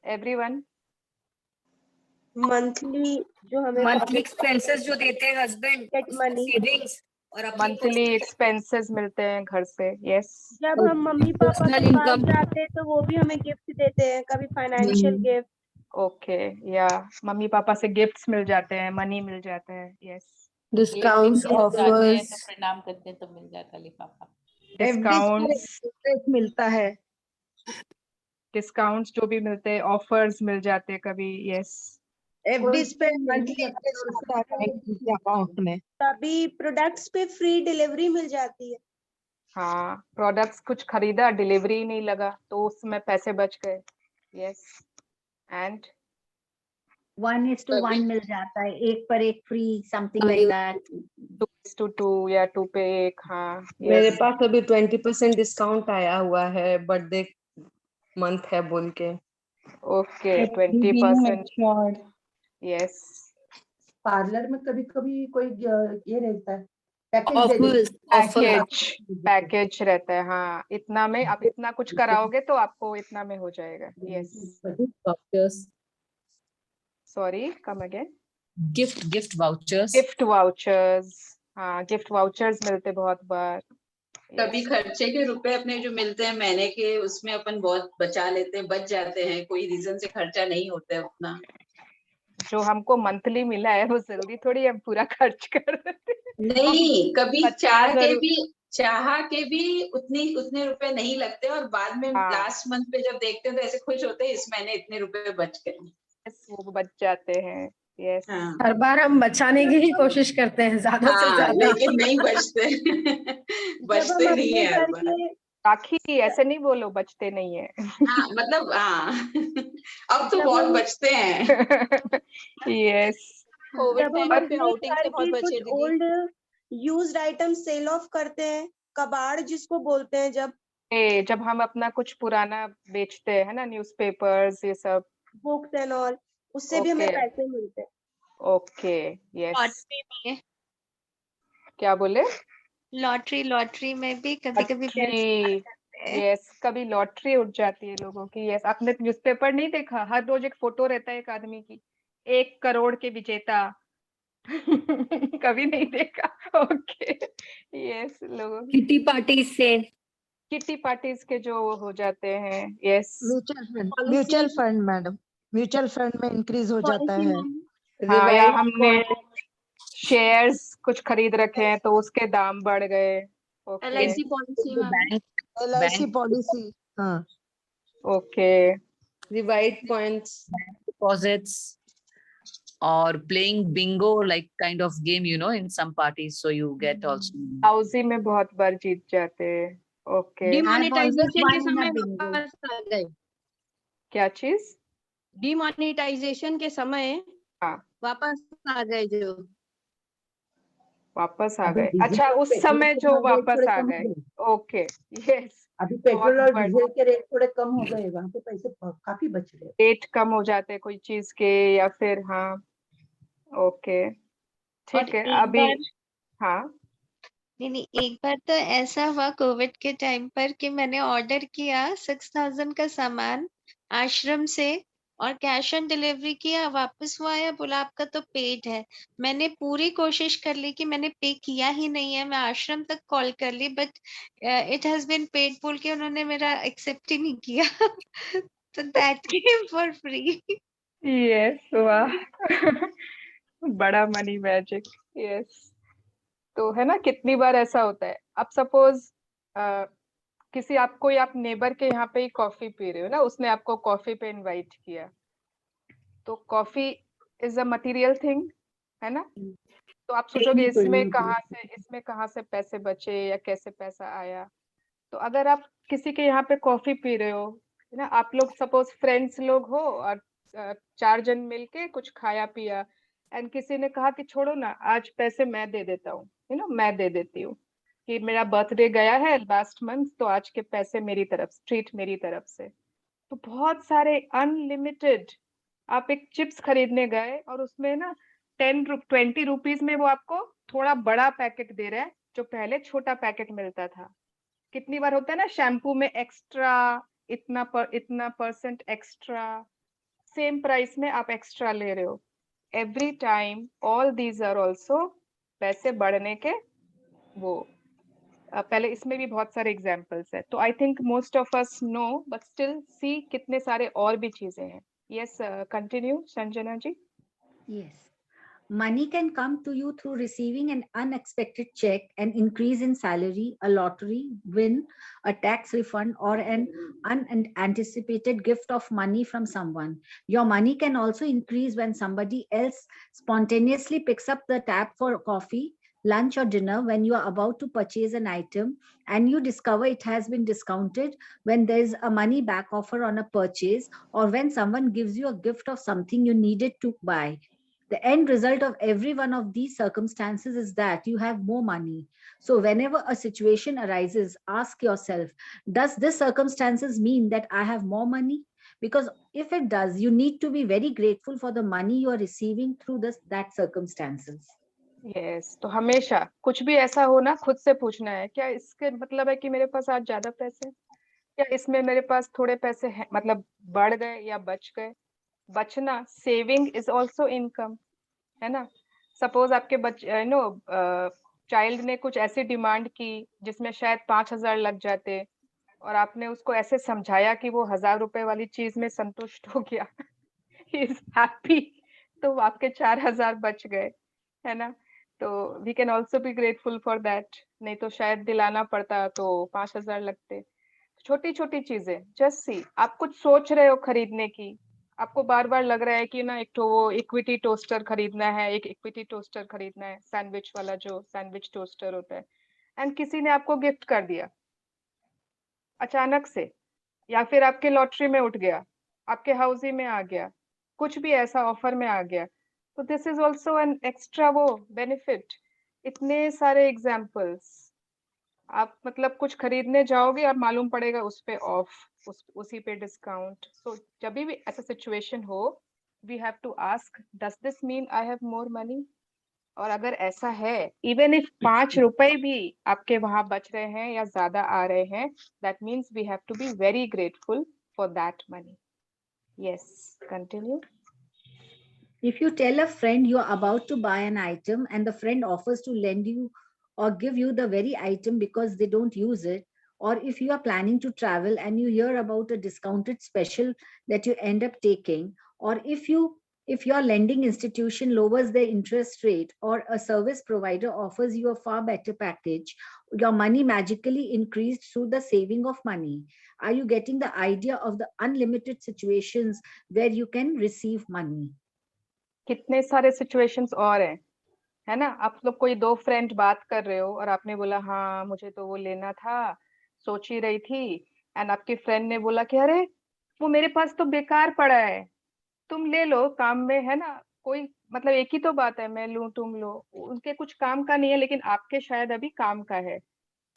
एवरीवन? मंथली जो हमें मंथली एक्सपेंसेस जो देते हैं हस्बैंड, पॉकेट मनी, सेविंग्स और अपनी मंथली एक्सपेंसेस मिलते हैं घर से, यस। जब हम मम्मी पापा पर्सनल के पास इनकम। जाते हैं तो वो भी हमें गिफ्ट देते हैं, कभी फाइनेंशियल गिफ्ट। ओके, या मम्मी पापा से गिफ्ट्स मिल जाते हैं, मनी मिल जाता है, यस। डिस्काउंट्स, ऑफर्स, तो प्रणाम करते हैं तो मिल जाता लिफाफा। डिस्काउंट्स, मिलता है, डिस्काउंट्स जो भी मिलते हैं, ऑफर्स मिल जाते हैं कभी, यस। एफडी पे मंथली इंटरेस्ट आता है अकाउंट में। तभी प्रोडक्ट्स पे फ्री डिलीवरी मिल जाती है। हाँ, प्रोडक्ट्स कुछ खरीदा, डिलीवरी नहीं लगा तो उसमें पैसे बच गए, यस। एंड 1:1 मिल जाता है, 1 पर 1 फ्री, समथिंग लाइक दैट। 2:2 या 2 पे 1, हाँ। मेरे पास अभी 20% डिस्काउंट आया हुआ है, बर्थडे मंथ है बोल के। Okay, 20%, yes. पार्लर में कभी कभी कोई ये रहता है, पैकेज रहता है, हाँ, इतना में आप इतना कुछ कराओगे तो आपको इतना में हो जाएगा, yes. Sorry, come again. Gift vouchers. Gift vouchers, हाँ, गिफ्ट वाउचर्स मिलते बहुत बार। कभी खर्चे के रुपए अपने जो मिलते हैं महीने के, उसमें अपन बहुत बचा लेते हैं, बच जाते हैं, कोई रीजन से खर्चा नहीं होता है उतना। जो हमको मंथली मिला है वो जल्दी थोड़ी हम पूरा खर्च कर देते हैं। नहीं, कभी चाह के भी उतने रुपए नहीं लगते, और बाद में लास्ट मंथ पे जब देखते हैं तो ऐसे खुश होते हैं इस महीने इतने रुपए बच गए। वो बच जाते हैं, यस। हर बार हम बचाने की ही कोशिश करते हैं ज्यादा से ज्यादा, लेकिन नहीं बचते। बचते नहीं है हर बार। राखी, ऐसे नहीं बोलो बचते नहीं है। हाँ, मतलब अब तो बहुत बचते हैं। यस। जब हम कुछ old used item sell off करते हैं, कबाड़ जिसको बोलते हैं, जब हम अपना कुछ पुराना बेचते हैं ना, न्यूज़पेपर्स, ये सब, बुक्स एंड ऑल, उससे भी हमें पैसे मिलते हैं। Okay, yes. क्या बोले? लॉटरी में भी कभी यस, कभी लॉटरी उठ जाती है लोगों की, यस। आपने न्यूज़पेपर नहीं देखा, हर रोज एक फोटो रहता है एक आदमी की, 1 करोड़ के विजेता। कभी नहीं देखा? Okay, yes. लोगों किटी पार्टीज के जो हो जाते हैं, yes. Mutual fund madam, mutual fund में इंक्रीज हो जाता है। हाँ, या हमने शेयर्स कुछ खरीद रखे हैं तो उसके दाम बढ़ गए। LIC पॉलिसी, हाँ। Okay, reward points, deposits, or playing bingo like kind of game, in some parties, so you get also. हाउसी में बहुत बार जीत जाते हैं। ओके, डिमोनेटाइजेशन के समय वापस आ गए। क्या चीज? डिमोनेटाइजेशन के समय वापस आ गए, जो वापस आ गए। अच्छा, उस समय जो वापस आ गए, ओके, यस। अभी पेट्रोल और डीजल के रेट थोड़े कम हो गए, वहाँ पे पैसे काफी बच रहे, रेट कम हो जाते हैं कोई चीज के, या फिर, हाँ, ओके, ठीक है। अभी हाँ, नहीं, एक बार तो ऐसा हुआ कोविड के टाइम पर कि मैंने ऑर्डर किया 6000 का सामान आश्रम से, और कैश ऑन डिलीवरी किया, वापस हुआ आया, बोला आपका तो पेड है। मैंने पूरी कोशिश कर ली कि मैंने पे किया ही नहीं है, मैं आश्रम तक कॉल कर ली, but it has been paid बोल के उन्होंने मेरा एक्सेप्ट ही नहीं किया। तो that came for free. Yes, वाह। बड़ा मनी मैजिक, यस। तो है ना, कितनी बार ऐसा होता है। अब सपोज किसी आप नेबर के यहाँ पे ही कॉफी पी रहे हो ना, उसने आपको कॉफी पे इनवाइट किया, तो coffee is a material thing, है ना। तो आप सोचोगे इसमें कहाँ से पैसे बचे या कैसे पैसा आया। तो अगर आप किसी के यहाँ पे कॉफी पी रहे हो, है ना, आप लोग सपोज फ्रेंड्स लोग हो और 4 जन मिलके कुछ खाया पिया, एंड किसी ने कहा कि छोड़ो ना, आज पैसे मैं दे देता हूँ, मैं दे देती हूँ, कि मेरा बर्थडे गया है लास्ट मंथ, तो आज के पैसे मेरी तरफ, ट्रीट मेरी तरफ से। तो बहुत सारे अनलिमिटेड, आप एक चिप्स खरीदने गए और उसमें ना 20 रुपीज में वो आपको थोड़ा बड़ा पैकेट दे रहा है, जो पहले छोटा पैकेट मिलता था। कितनी बार होता है ना शैम्पू में एक्स्ट्रा इतना परसेंट एक्स्ट्रा, सेम प्राइस में आप एक्स्ट्रा ले रहे हो। Every time all these are also पैसे बढ़ने के वो पहले इसमें भी बहुत सारे एग्जाम्पल्स है। तो I think most of us know, but still see कितने सारे और भी चीजें हैं। Yes, continue Sanjana ji. Yes. Money can come to you through receiving an unexpected check, an increase in salary, a lottery win, a tax refund, or an unanticipated gift of money from someone. Your money can also increase when somebody else spontaneously picks up the tab for coffee, lunch, or dinner when you are about to purchase an item and you discover it has been discounted, when there is a money back offer on a purchase, or when someone gives you a gift of something you needed to buy. The end result of every one of these circumstances is that you have more money. So whenever a situation arises, ask yourself, does this circumstances mean that I have more money? Because if it does, you need to be very grateful for the money you are receiving through that circumstances. Yes, तो हमेशा कुछ भी ऐसा हो ना, खुद से पूछना है, क्या इसके मतलब है कि मेरे पास आज ज्यादा पैसे, क्या इसमें मेरे पास थोड़े पैसे हैं, मतलब बढ़ गए या बच गए। बचना, सेविंग इज ऑल्सो इनकम, है ना। सपोज आपके चाइल्ड ने कुछ ऐसी डिमांड की जिसमें शायद 5,000 लग जाते, और आपने उसको ऐसे समझाया कि वो 1,000 रुपए वाली चीज में संतुष्ट हो गया, ही इज हैप्पी, तो आपके 4,000 बच गए, है ना। तो we can also be grateful for that, नहीं तो शायद दिलाना पड़ता तो 5,000 लगते। छोटी छोटी चीजें, जस्ट सी, आप कुछ सोच रहे हो खरीदने की, आपको बार बार लग रहा है कि ना एक तो वो इक्विटी टोस्टर खरीदना है, एक इक्विटी टोस्टर खरीदना है, सैंडविच वाला जो सैंडविच टोस्टर होता है, एंड किसी ने आपको गिफ्ट कर दिया अचानक से, या फिर आपके लॉटरी में उठ गया, आपके हाउसी में आ गया, कुछ भी ऐसा ऑफर में आ गया, तो this is also an extra वो बेनिफिट। इतने सारे एग्जाम्पल्स, आप मतलब कुछ खरीदने जाओगे और मालूम पड़ेगा उस पे ऑफ, उसी पे डिस्काउंट। सो जब भी ऐसा सिचुएशन हो, we have to ask, does this mean I have more money? और अगर ऐसा है, इवन इफ 5 रुपए भी आपके वहां बच रहे हैं या ज्यादा आ रहे हैं, that means we have to be very grateful for that money. Yes, continue. If you tell a friend you are about to buy an item and the friend offers to lend you or give you the very item because they don't use it, or if you are planning to travel and you hear about a discounted special that you end up taking, or if your lending institution lowers their interest rate, or a service provider offers you a far better package, your money magically increased through the saving of money. Are you getting the idea of the unlimited situations where you can receive money? कितने सारे situations और हैं, है ना। आप लोग कोई 2 friend बात कर रहे हो और आपने बोला हाँ मुझे तो वो लेना था, सोच ही रही थी, एंड आपके फ्रेंड ने बोला कि अरे वो मेरे पास तो बेकार पड़ा है, तुम ले लो काम में, है ना। कोई मतलब एक ही तो बात है, मैं लूं तुम लो, उनके कुछ काम का नहीं है लेकिन आपके शायद अभी काम का है।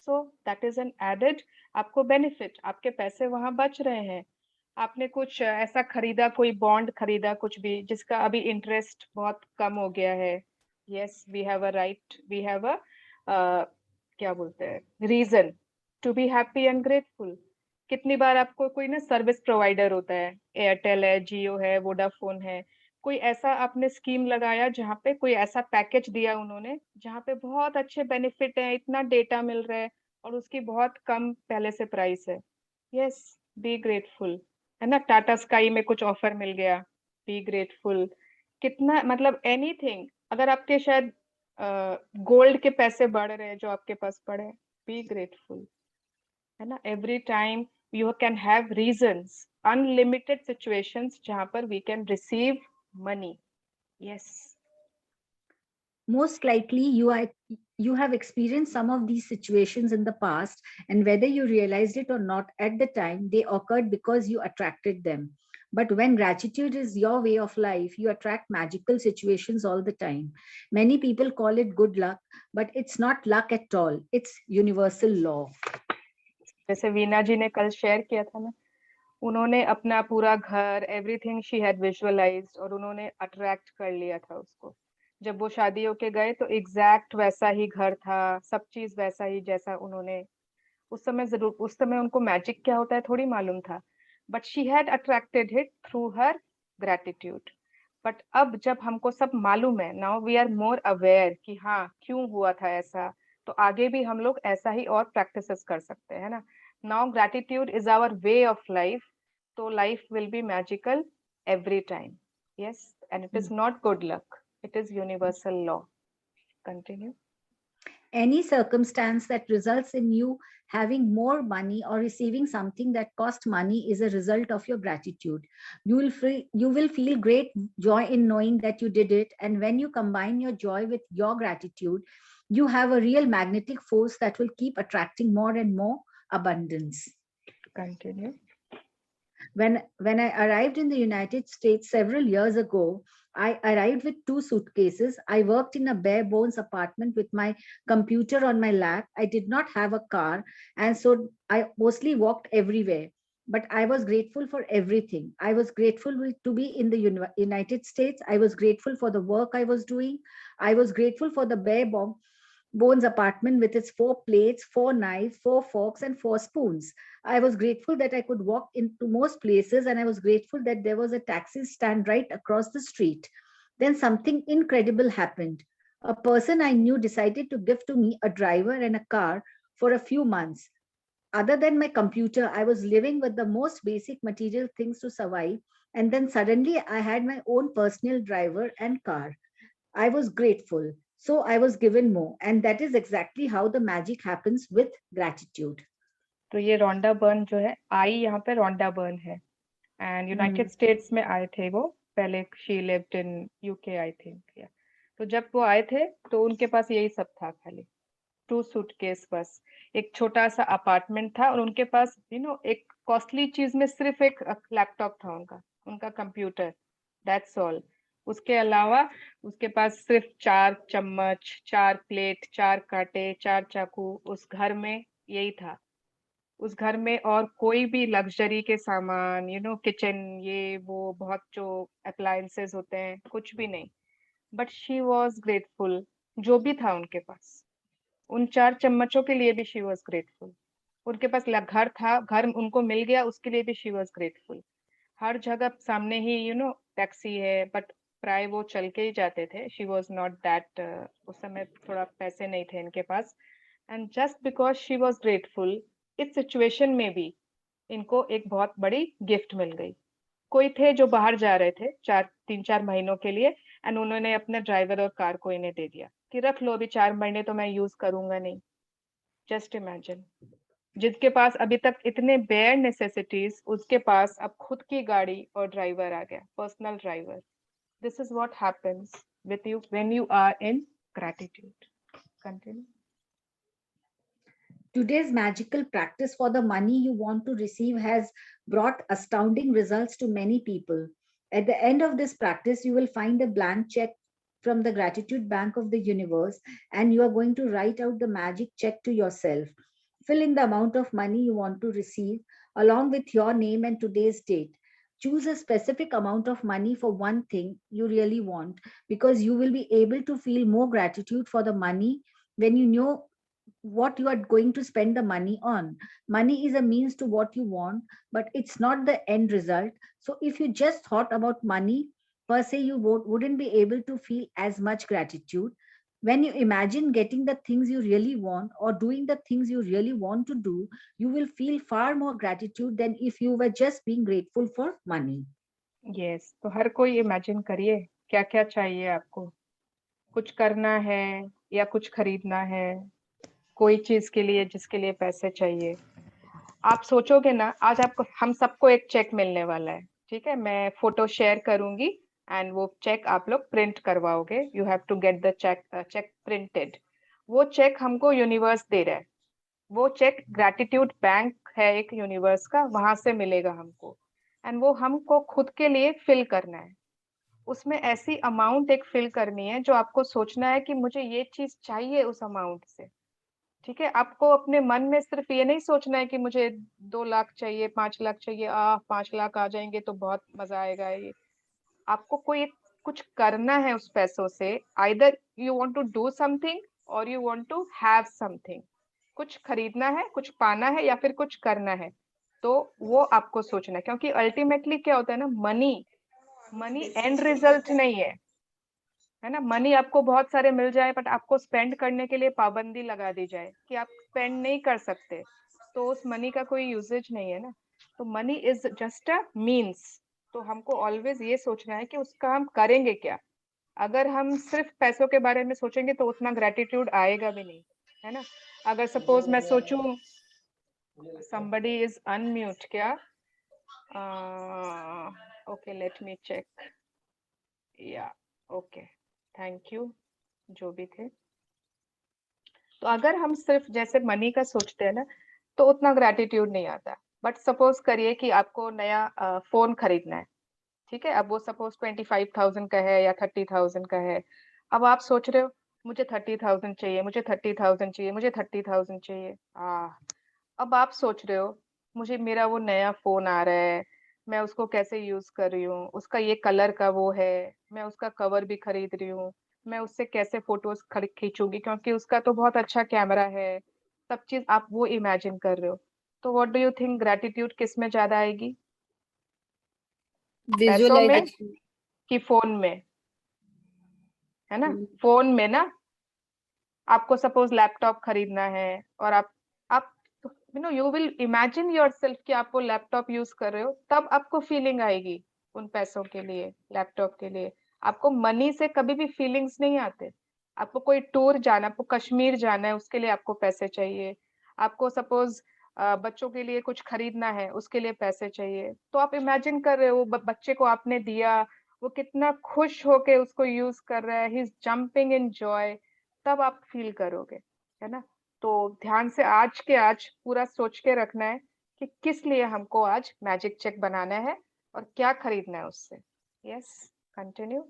So that is an added आपको बेनिफिट, आपके पैसे वहां बच रहे हैं। आपने कुछ ऐसा खरीदा, कोई बॉन्ड खरीदा, कुछ भी जिसका अभी इंटरेस्ट बहुत कम हो गया है। Yes, we have a right, we have a क्या बोलते हैं, reason to be happy and grateful. कितनी बार आपको कोई ना सर्विस प्रोवाइडर होता है, एयरटेल है, जियो है, वोडाफोन है, कोई ऐसा आपने स्कीम लगाया जहाँ पे कोई ऐसा पैकेज दिया उन्होंने जहाँ पे बहुत अच्छे बेनिफिट है, इतना डेटा मिल रहा है और उसकी बहुत कम पहले से प्राइस है। यस, बी ग्रेटफुल, है ना। टाटा स्काई में कुछ ऑफर मिल गया, बी ग्रेटफुल। कितना मतलब एनीथिंग, अगर आपके शायद गोल्ड के पैसे बढ़ रहे हैं जो आपके पास पड़े, बी ग्रेटफुल, है ना। Every time you can have reasons, unlimited situations जहां पर we can receive money. Yes, most likely you have experienced some of these situations in the past, and whether you realized it or not at the time, they occurred because you attracted them. But when gratitude is your way of life, you attract magical situations all the time. Many people call it good luck, but it's not luck at all. It's universal law. जैसे वीना जी ने कल share किया था ना, उन्होंने अपना पूरा घर, एवरीथिंग शी हैड विजुअलाइज्ड, और उन्होंने अट्रैक्ट कर लिया था उसको। जब वो शादी होके गए तो एग्जैक्ट वैसा ही घर था, सब चीज वैसा ही जैसा उन्होंने उस समय, जरूर उस समय उनको मैजिक क्या होता है थोड़ी मालूम था, but she had attracted it through her gratitude. But अब जब हमको सब मालूम है, now we are more aware कि हाँ क्यों हुआ था ऐसा, तो आगे भी हम लोग ऐसा ही और प्रैक्टिसेस कर सकते हैं ना। Now gratitude is our way of life, तो life will be magical every time. Yes, and it is not good luck. It is universal law. Continue. Any circumstance that results in you having more money or receiving something that cost money is a result of your gratitude. You will feel great joy in knowing that you did it, and when you combine your joy with your gratitude, you have a real magnetic force that will keep attracting more and more abundance. Continue. When I arrived in the United States several years ago, I arrived with 2 suitcases. I worked in a bare bones apartment with my computer on my lap. I did not have a car, and so I mostly walked everywhere. But I was grateful for everything. I was grateful to be in the United States. I was grateful for the work I was doing. I was grateful for the bare bones apartment with its 4 plates, 4 knives, 4 forks, and 4 spoons. I was grateful that I could walk into most places, and I was grateful that there was a taxi stand right across the street. Then something incredible happened. A person I knew decided to give to me a driver and a car for a few months. Other than my computer, I was living with the most basic material things to survive, and then suddenly I had my own personal driver and car. I was grateful. So I was given more, and that is exactly how the magic happens with gratitude. तो ये Rhonda Byrne जो है, आई यहाँ पे Rhonda Byrne है, and United states में आए थे वो पहले, she lived in UK I think. तो जब वो आए थे तो उनके पास यही सब था, खाली 2 सूटकेस बस, एक छोटा सा अपार्टमेंट था, और उनके पास एक कॉस्टली चीज में सिर्फ एक लैपटॉप था उनका कंप्यूटर, दैट्स ऑल। उसके अलावा उसके पास सिर्फ 4 चम्मच, 4 प्लेट, 4 कांटे, 4 चाकू, उस घर में यही था। उस घर में और कोई भी लग्जरी के सामान, किचन, ये वो बहुत जो अप्लायंसेस होते हैं, कुछ भी नहीं। बट शी वॉज ग्रेटफुल, जो भी था उनके पास, उन 4 चम्मचों के लिए भी शी वॉज ग्रेटफुल। उनके पास घर था, घर उनको मिल गया, उसके लिए भी शी वॉज ग्रेटफुल। हर जगह सामने ही टैक्सी है, बट प्राय वो चल के ही जाते थे। शी वॉज नॉट दैट, उस समय थोड़ा पैसे नहीं थे इनके पास, and just because she was grateful, इस सिचुएशन में भी इनको एक बहुत बड़ी गिफ्ट मिल गई। कोई थे जो बाहर जा रहे थे 3-4 महीनों के लिए, एंड उन्होंने अपने ड्राइवर और कार को इन्हें दे दिया कि रख लो, अभी 4 महीने तो मैं यूज करूंगा नहीं। जस्ट इमेजिन, जिसके पास अभी तक इतने बेयर नेसेसिटीज, उसके पास अब खुद की गाड़ी और ड्राइवर आ गया, personal driver. This is what happens with you when you are in gratitude. Continue. Today's magical practice for the money you want to receive has brought astounding results to many people. At the end of this practice, you will find a blank check from the gratitude bank of the universe, and you are going to write out the magic check to yourself. Fill in the amount of money you want to receive along with your name and today's date. Choose a specific amount of money for one thing you really want, because you will be able to feel more gratitude for the money when you know what you are going to spend the money on. Money is a means to what you want, but it's not the end result. So if you just thought about money per se, you wouldn't be able to feel as much gratitude. When you imagine getting the things you really want or doing the things you really want to do, you will feel far more gratitude than if you were just being grateful for money. Yes, तो हर कोई imagine करिए क्या क्या चाहिए आपको, कुछ करना है या कुछ खरीदना है, कोई चीज के लिए जिसके लिए पैसे चाहिए। आप सोचोगे ना, आज आपको, हम सबको एक चेक मिलने वाला है, ठीक है, मैं फोटो शेयर करूंगी, एंड वो चेक आप लोग प्रिंट करवाओगे। You have to get the cheque printed. वो चेक हमको यूनिवर्स दे रहा है, वो चेक ग्रैटिट्यूड बैंक है एक यूनिवर्स का, वहां से मिलेगा हमको, एंड वो हमको खुद के लिए फिल करना है। उसमें ऐसी अमाउंट एक फिल करनी है जो आपको सोचना है कि मुझे ये चीज चाहिए उस अमाउंट से, ठीक है। आपको अपने मन में सिर्फ ये नहीं सोचना है कि मुझे 2 लाख चाहिए, 5 लाख चाहिए, 5 लाख आ जाएंगे तो बहुत मजा आएगा। ये आपको कोई कुछ करना है उस पैसों से, either you want to do something और you want to have something, कुछ खरीदना है, कुछ पाना है या फिर कुछ करना है, तो वो आपको सोचना है। क्योंकि अल्टीमेटली क्या होता है ना, मनी एंड रिजल्ट नहीं है ना। मनी आपको बहुत सारे मिल जाए बट आपको स्पेंड करने के लिए पाबंदी लगा दी जाए कि आप स्पेंड नहीं कर सकते, तो उस मनी का कोई यूजेज नहीं है ना। तो money is just a means. तो हमको ऑलवेज ये सोचना है कि उसका हम करेंगे क्या। अगर हम सिर्फ पैसों के बारे में सोचेंगे तो उतना ग्रेटिट्यूड आएगा भी नहीं, है ना। अगर सपोज मैं सोचूं, somebody is unmute क्या, okay let me check, yeah okay thank you, जो भी थे। तो अगर हम सिर्फ जैसे मनी का सोचते हैं ना तो उतना ग्रेटिट्यूड नहीं आता। बट सपोज करिए कि आपको नया फोन खरीदना है, ठीक है। अब वो सपोज 25,000 का है या 30,000 का है। अब आप सोच रहे हो मुझे 30,000 चाहिए, मुझे 30,000 चाहिए, मुझे 30,000 चाहिए। अब आप सोच रहे हो मुझे मेरा वो नया फोन आ रहा है, मैं उसको कैसे यूज कर रही हूँ, उसका ये कलर का वो है, मैं उसका कवर भी खरीद रही हूँ, मैं उससे कैसे फोटोज खींचूंगी क्योंकि उसका तो बहुत अच्छा कैमरा है, सब चीज आप वो इमेजिन कर रहे हो। तो what do you think, gratitude किस में ज्यादा आएगी, पैसों में कि फोन में, है ना। फोन में ना, आपको सपोज लैपटॉप खरीदना है और आप यू विल इमेजिन योरसेल्फ कि आप वो लैपटॉप यूज कर रहे हो, तब आपको फीलिंग आएगी उन पैसों के लिए, लैपटॉप के लिए। आपको मनी से कभी भी फीलिंग्स नहीं आते। आपको कोई टूर जाना, आपको कश्मीर जाना है, उसके लिए आपको पैसे चाहिए। आपको सपोज बच्चों के लिए कुछ खरीदना है, उसके लिए पैसे चाहिए। तो आप इमेजिन कर रहे हो बच्चे को आपने दिया, वो कितना खुश होके उसको यूज कर रहा है, he is jumping in joy, तब आप फील करोगे, है ना। तो ध्यान से आज के आज पूरा सोच के रखना है कि किस लिए हमको आज मैजिक चेक बनाना है और क्या खरीदना है उससे। Yes, continue.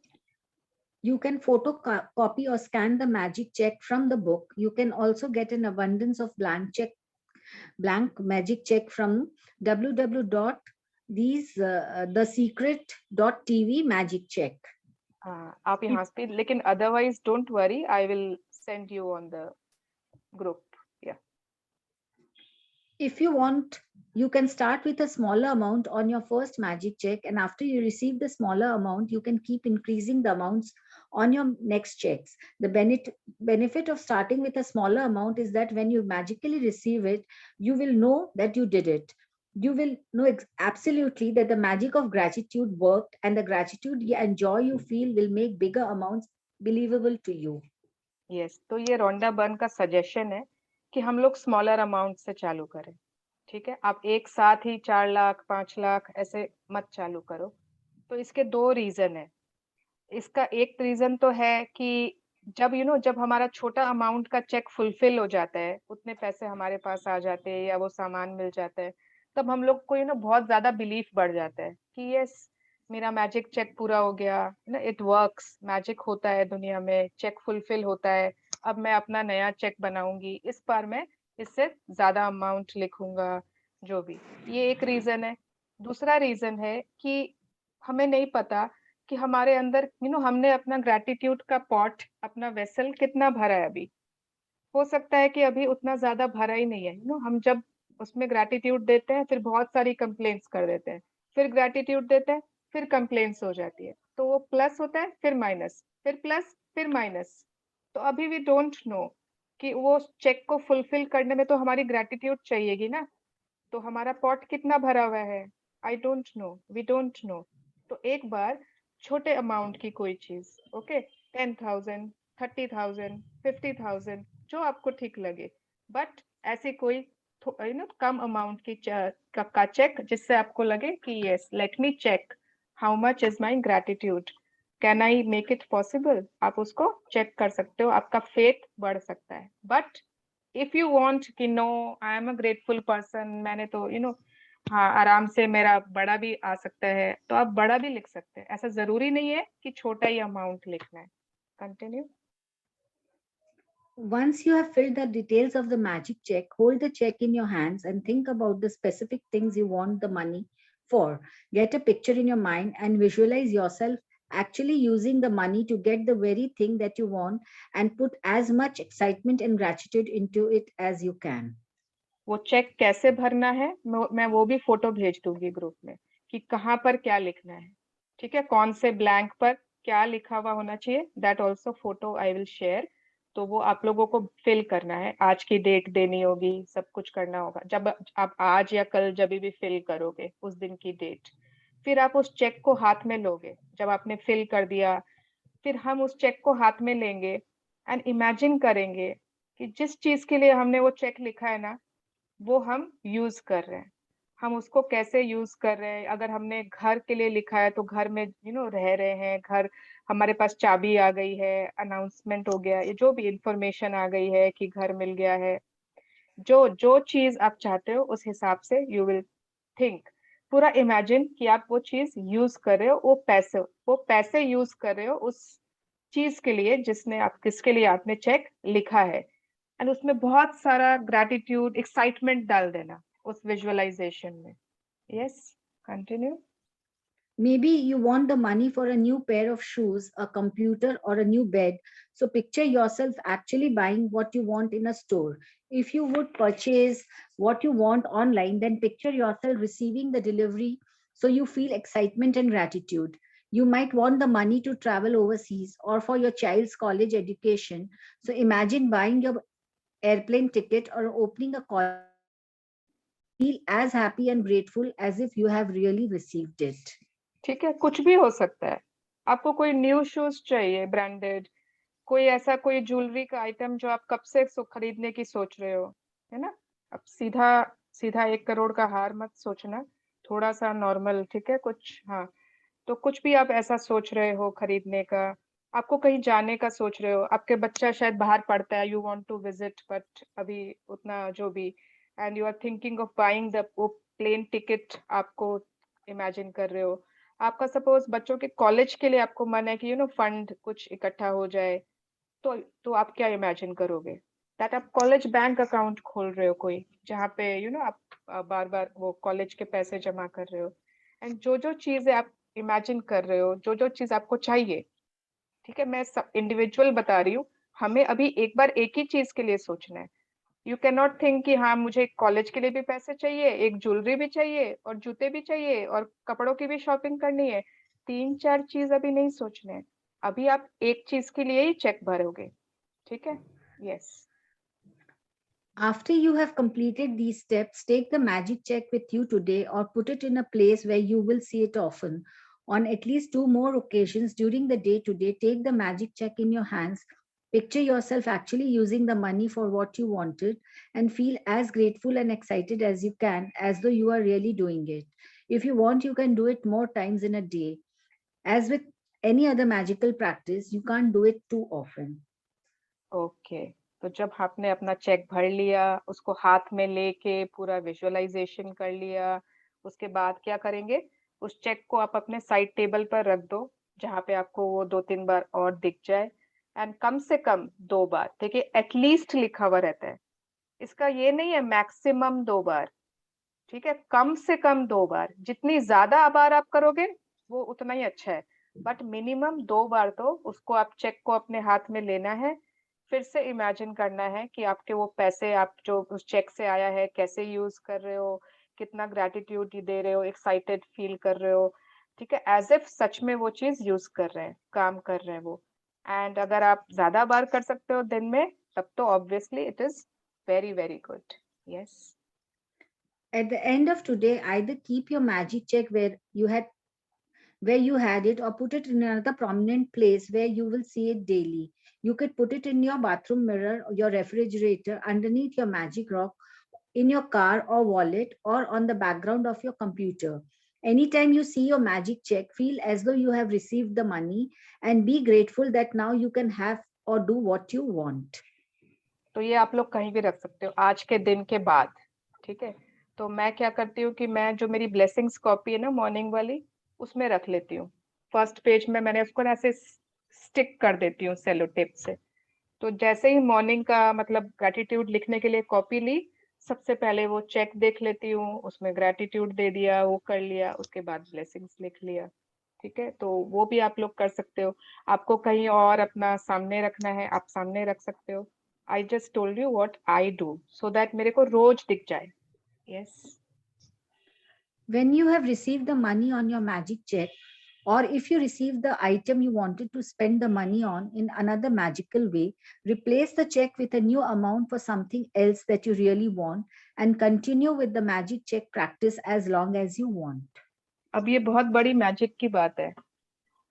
You can photocopy or scan the magic check from the book. You can also get an abundance of blank magic check from www.thesecret.tv magic check. आप यहाँ पे, लेकिन otherwise don't worry, I will send you on the group. Yeah. If you want, you can start with a smaller amount on your first magic check, and after you receive the smaller amount, you can keep increasing the amounts on your next checks. The benefit of starting with a smaller amount is that when you magically receive it, you will know that you did it. You will know absolutely that the magic of gratitude worked, and the gratitude and joy you feel will make bigger amounts believable to you. Yes, तो ये Rhonda Byrne का suggestion है कि हम लोग smaller amount से चालू करें, ठीक है। आप एक साथ ही 4 लाख 5 लाख ऐसे मत चालू करो। तो इसके दो रीजन है। इसका एक रीजन तो है कि जब जब हमारा छोटा अमाउंट का चेक फुलफिल हो जाता है, उतने पैसे हमारे पास आ जाते हैं या वो सामान मिल जाता है, तब हम लोग को बहुत ज्यादा बिलीफ बढ़ जाता है कि यस मेरा मैजिक चेक पूरा हो गया, इट वर्क्स, मैजिक होता है दुनिया में, चेक फुलफिल होता है, अब मैं अपना नया चेक बनाऊंगी, इस बार मैं इससे ज्यादा अमाउंट लिखूंगा, जो भी। ये एक रीजन है। दूसरा रीजन है कि हमें नहीं पता कि हमारे अंदर हमने अपना ग्रेटिट्यूड का पॉट, अपना वेसल कितना भरा है अभी। हो सकता है कि अभी उतना ज्यादा भरा ही नहीं है। हम जब उसमें ग्रेटिट्यूड देते हैं फिर बहुत सारी कंप्लेंट्स कर देते हैं, फिर ग्रेटिट्यूड देते हैं फिर कंप्लेंट्स हो जाती है, तो वो प्लस होता है फिर माइनस, फिर प्लस फिर माइनस। तो अभी वी डोंट नो कि वो चेक को फुलफिल करने में तो हमारी ग्रेटिट्यूड चाहिएगी ना। तो हमारा पॉट कितना भरा हुआ है, I don't know, we don't know. तो एक बार छोटे अमाउंट की कोई चीज, ओके, 10,000, 30,000, 50,000, जो आपको ठीक लगे, बट ऐसे कोई कम अमाउंट की का चेक जिससे आपको लगे कि yes let me check how much is my gratitude, can I make it possible, आप उसको चेक कर सकते हो, आपका फेथ बढ़ सकता है। बट इफ यू वांट कि no I am a grateful person, मैंने तो हाँ आराम से मेरा बड़ा भी आ सकता है, तो आप बड़ा भी लिख सकते हैं, ऐसा जरूरी नहीं है कि छोटा ही अमाउंट लिखना है। Continue. Once you have filled the details of the magic check, hold the check in your hands and think about the specific things you want the money for. Get a picture in your mind and visualize yourself actually using the money to get the very thing that you want and put as much excitement and gratitude into it as you can. वो check कैसे भरना है मैं वो भी photo भेज दूंगी group में कि कहाँ पर क्या लिखना है, ठीक है, कौन से ब्लैंक पर क्या लिखा हुआ होना चाहिए, that also photo I will share. तो वो आप लोगों को फिल करना है, आज की डेट देनी होगी, सब कुछ करना होगा। जब आप आज या कल जब भी फिल करोगे उस दिन की डेट, फिर आप उस चेक को हाथ में लोगे। जब आपने फिल कर दिया, फिर हम उस चेक को हाथ में लेंगे एंड इमेजिन करेंगे कि जिस चीज के लिए हमने वो चेक लिखा है ना, वो हम यूज कर रहे हैं। हम उसको कैसे यूज कर रहे हैं, अगर हमने घर के लिए लिखा है तो घर में रह रहे हैं, घर हमारे पास चाबी आ गई है, अनाउंसमेंट हो गया, ये जो भी इंफॉर्मेशन आ गई है कि घर मिल गया है, जो जो चीज आप चाहते हो उस हिसाब से यू विल थिंक, पूरा इमेजिन कि आप वो चीज यूज कर रहे हो, वो पैसे यूज कर रहे हो उस चीज के लिए किसके लिए आपने चेक लिखा है। एंड उसमें बहुत सारा ग्रैटिट्यूड, एक्साइटमेंट डाल देना उस विजुअलाइजेशन में। Yes, continue. Maybe you want the money for a new pair of shoes, a computer, or a new bed. So picture yourself actually buying what you want in a store. If you would purchase what you want online, then picture yourself receiving the delivery so you feel excitement and gratitude. You might want the money to travel overseas or for your child's college education. So imagine buying your airplane ticket or opening a call. Feel as happy and grateful as if you have really received it. ठीक है, कुछ भी हो सकता है। आपको कोई new shoes चाहिए ब्रांडेड, कोई ऐसा कोई ज्वेलरी का आइटम जो आप कब से खरीदने की सोच रहे हो, है ना। अब सीधा 1 करोड़ का हार मत सोचना, थोड़ा सा नॉर्मल, ठीक है, कुछ। हाँ, तो कुछ भी आप ऐसा सोच रहे हो खरीदने का, आपको कहीं जाने का सोच रहे हो, आपके बच्चा शायद बाहर पढ़ता है, you want to visit but अभी उतना जो भी, and you are thinking of buying the plane ticket, आपको इमेजिन कर रहे हो। आपका सपोज बच्चों के कॉलेज के लिए आपको मन है कि फंड कुछ इकट्ठा हो जाए, तो आप क्या इमेजिन करोगे, दैट आप कॉलेज बैंक अकाउंट खोल रहे हो कोई, जहाँ पे आप बार बार वो कॉलेज के पैसे जमा कर रहे हो। एंड जो चीजें आप इमेजिन कर रहे हो, जो चीज आपको चाहिए, ठीक है, मैं सब इंडिविजुअल बता रही हूँ, हमें अभी एक बार एक ही चीज के लिए सोचना है। यू कैन नॉट थिंक कि हाँ मुझे कॉलेज के लिए भी पैसे चाहिए, एक ज्वेलरी भी चाहिए और जूते भी चाहिए और कपड़ों की भी शॉपिंग करनी है, 3-4 चीज अभी नहीं सोचने हैं। अभी आप एक चीज के लिए ही चेक भरोगे, ठीक है। Yes. After you have completed these steps, take the magic check with you today or put it in a place where you will see it often. On at least 2 more occasions during the day today, take the magic check in your hands. Picture yourself actually using the money for what you wanted and feel as grateful and excited as you can, as though you are really doing it. If you want, you can do it more times in a day. As with any other magical practice, you can't do it too often. Okay. तो जब आपने अपना check भर लिया, उसको हाथ में लेके पूरा विजुअलाइजेशन कर लिया, उसके बाद क्या करेंगे, उस चेक को आप अपने साइड टेबल पर रख दो, जहाँ पे आपको वो 2-3 बार और दिख जाए, एंड कम से कम 2 बार, देखिए एटलीस्ट लिखा हुआ रहता है, इसका ये नहीं है मैक्सिमम 2 बार, ठीक है, कम से कम 2 बार, जितनी ज्यादा बार आप करोगे वो उतना ही अच्छा है, बट मिनिमम 2 बार तो उसको आप चेक को अपने हाथ में लेना है, फिर से इमेजिन करना है कि आपके वो पैसे आप जो उस चेक से आया है कैसे यूज कर रहे हो, कितना ग्रेटिट्यूड दे रहे हो, एक्साइटेड फील कर रहे हो, ठीक है, एज इफ सच में वो चीज यूज कर रहे हैं, काम कर रहे हैं वो। एंड अगर आप ज्यादा बार कर सकते हो दिन में, तब तो obviously it is very very good. Yes. At the end of today, either keep your magic check where you had it or put it in another prominent place where you will see it daily. You could put it in your bathroom mirror, or your refrigerator, underneath your magic rock, in your car or wallet, or on the background of your computer. Anytime you see your magic check, feel as though you have received the money and be grateful that now you can have or do what you want. तो ये आप लोग कहीं भी रख सकते हो आज के दिन के बाद, ठीक है। तो मैं क्या करती हूँ कि मैं जो मेरी ब्लेसिंग्स कॉपी है ना मॉर्निंग वाली, उसमें रख लेती हूँ, फर्स्ट पेज में मैंने उसको ऐसे स्टिक कर देती हूँ सेलो टेप से। तो जैसे ही मॉर्निंग का मतलब ग्रेटिट्यूड लिखने के लिए कॉपी ली, सबसे पहले वो चेक देख लेती हूँ, उसमें ग्रेटिट्यूड दे दिया, वो कर लिया, उसके बाद ब्लेसिंग्स लिख लिया, ठीक है, तो वो भी आप लोग कर सकते हो। आपको कहीं और अपना सामने रखना है, आप सामने रख सकते हो। I just told you what I do so that मेरे को रोज दिख जाए। Yes. When you have received the money on your magic check, or if you receive the item you wanted to spend the money on in another magical way, replace the check with a new amount for something else that you really want and continue with the magic check practice as long as you want. अब ये बहुत बड़ी magic की बात है।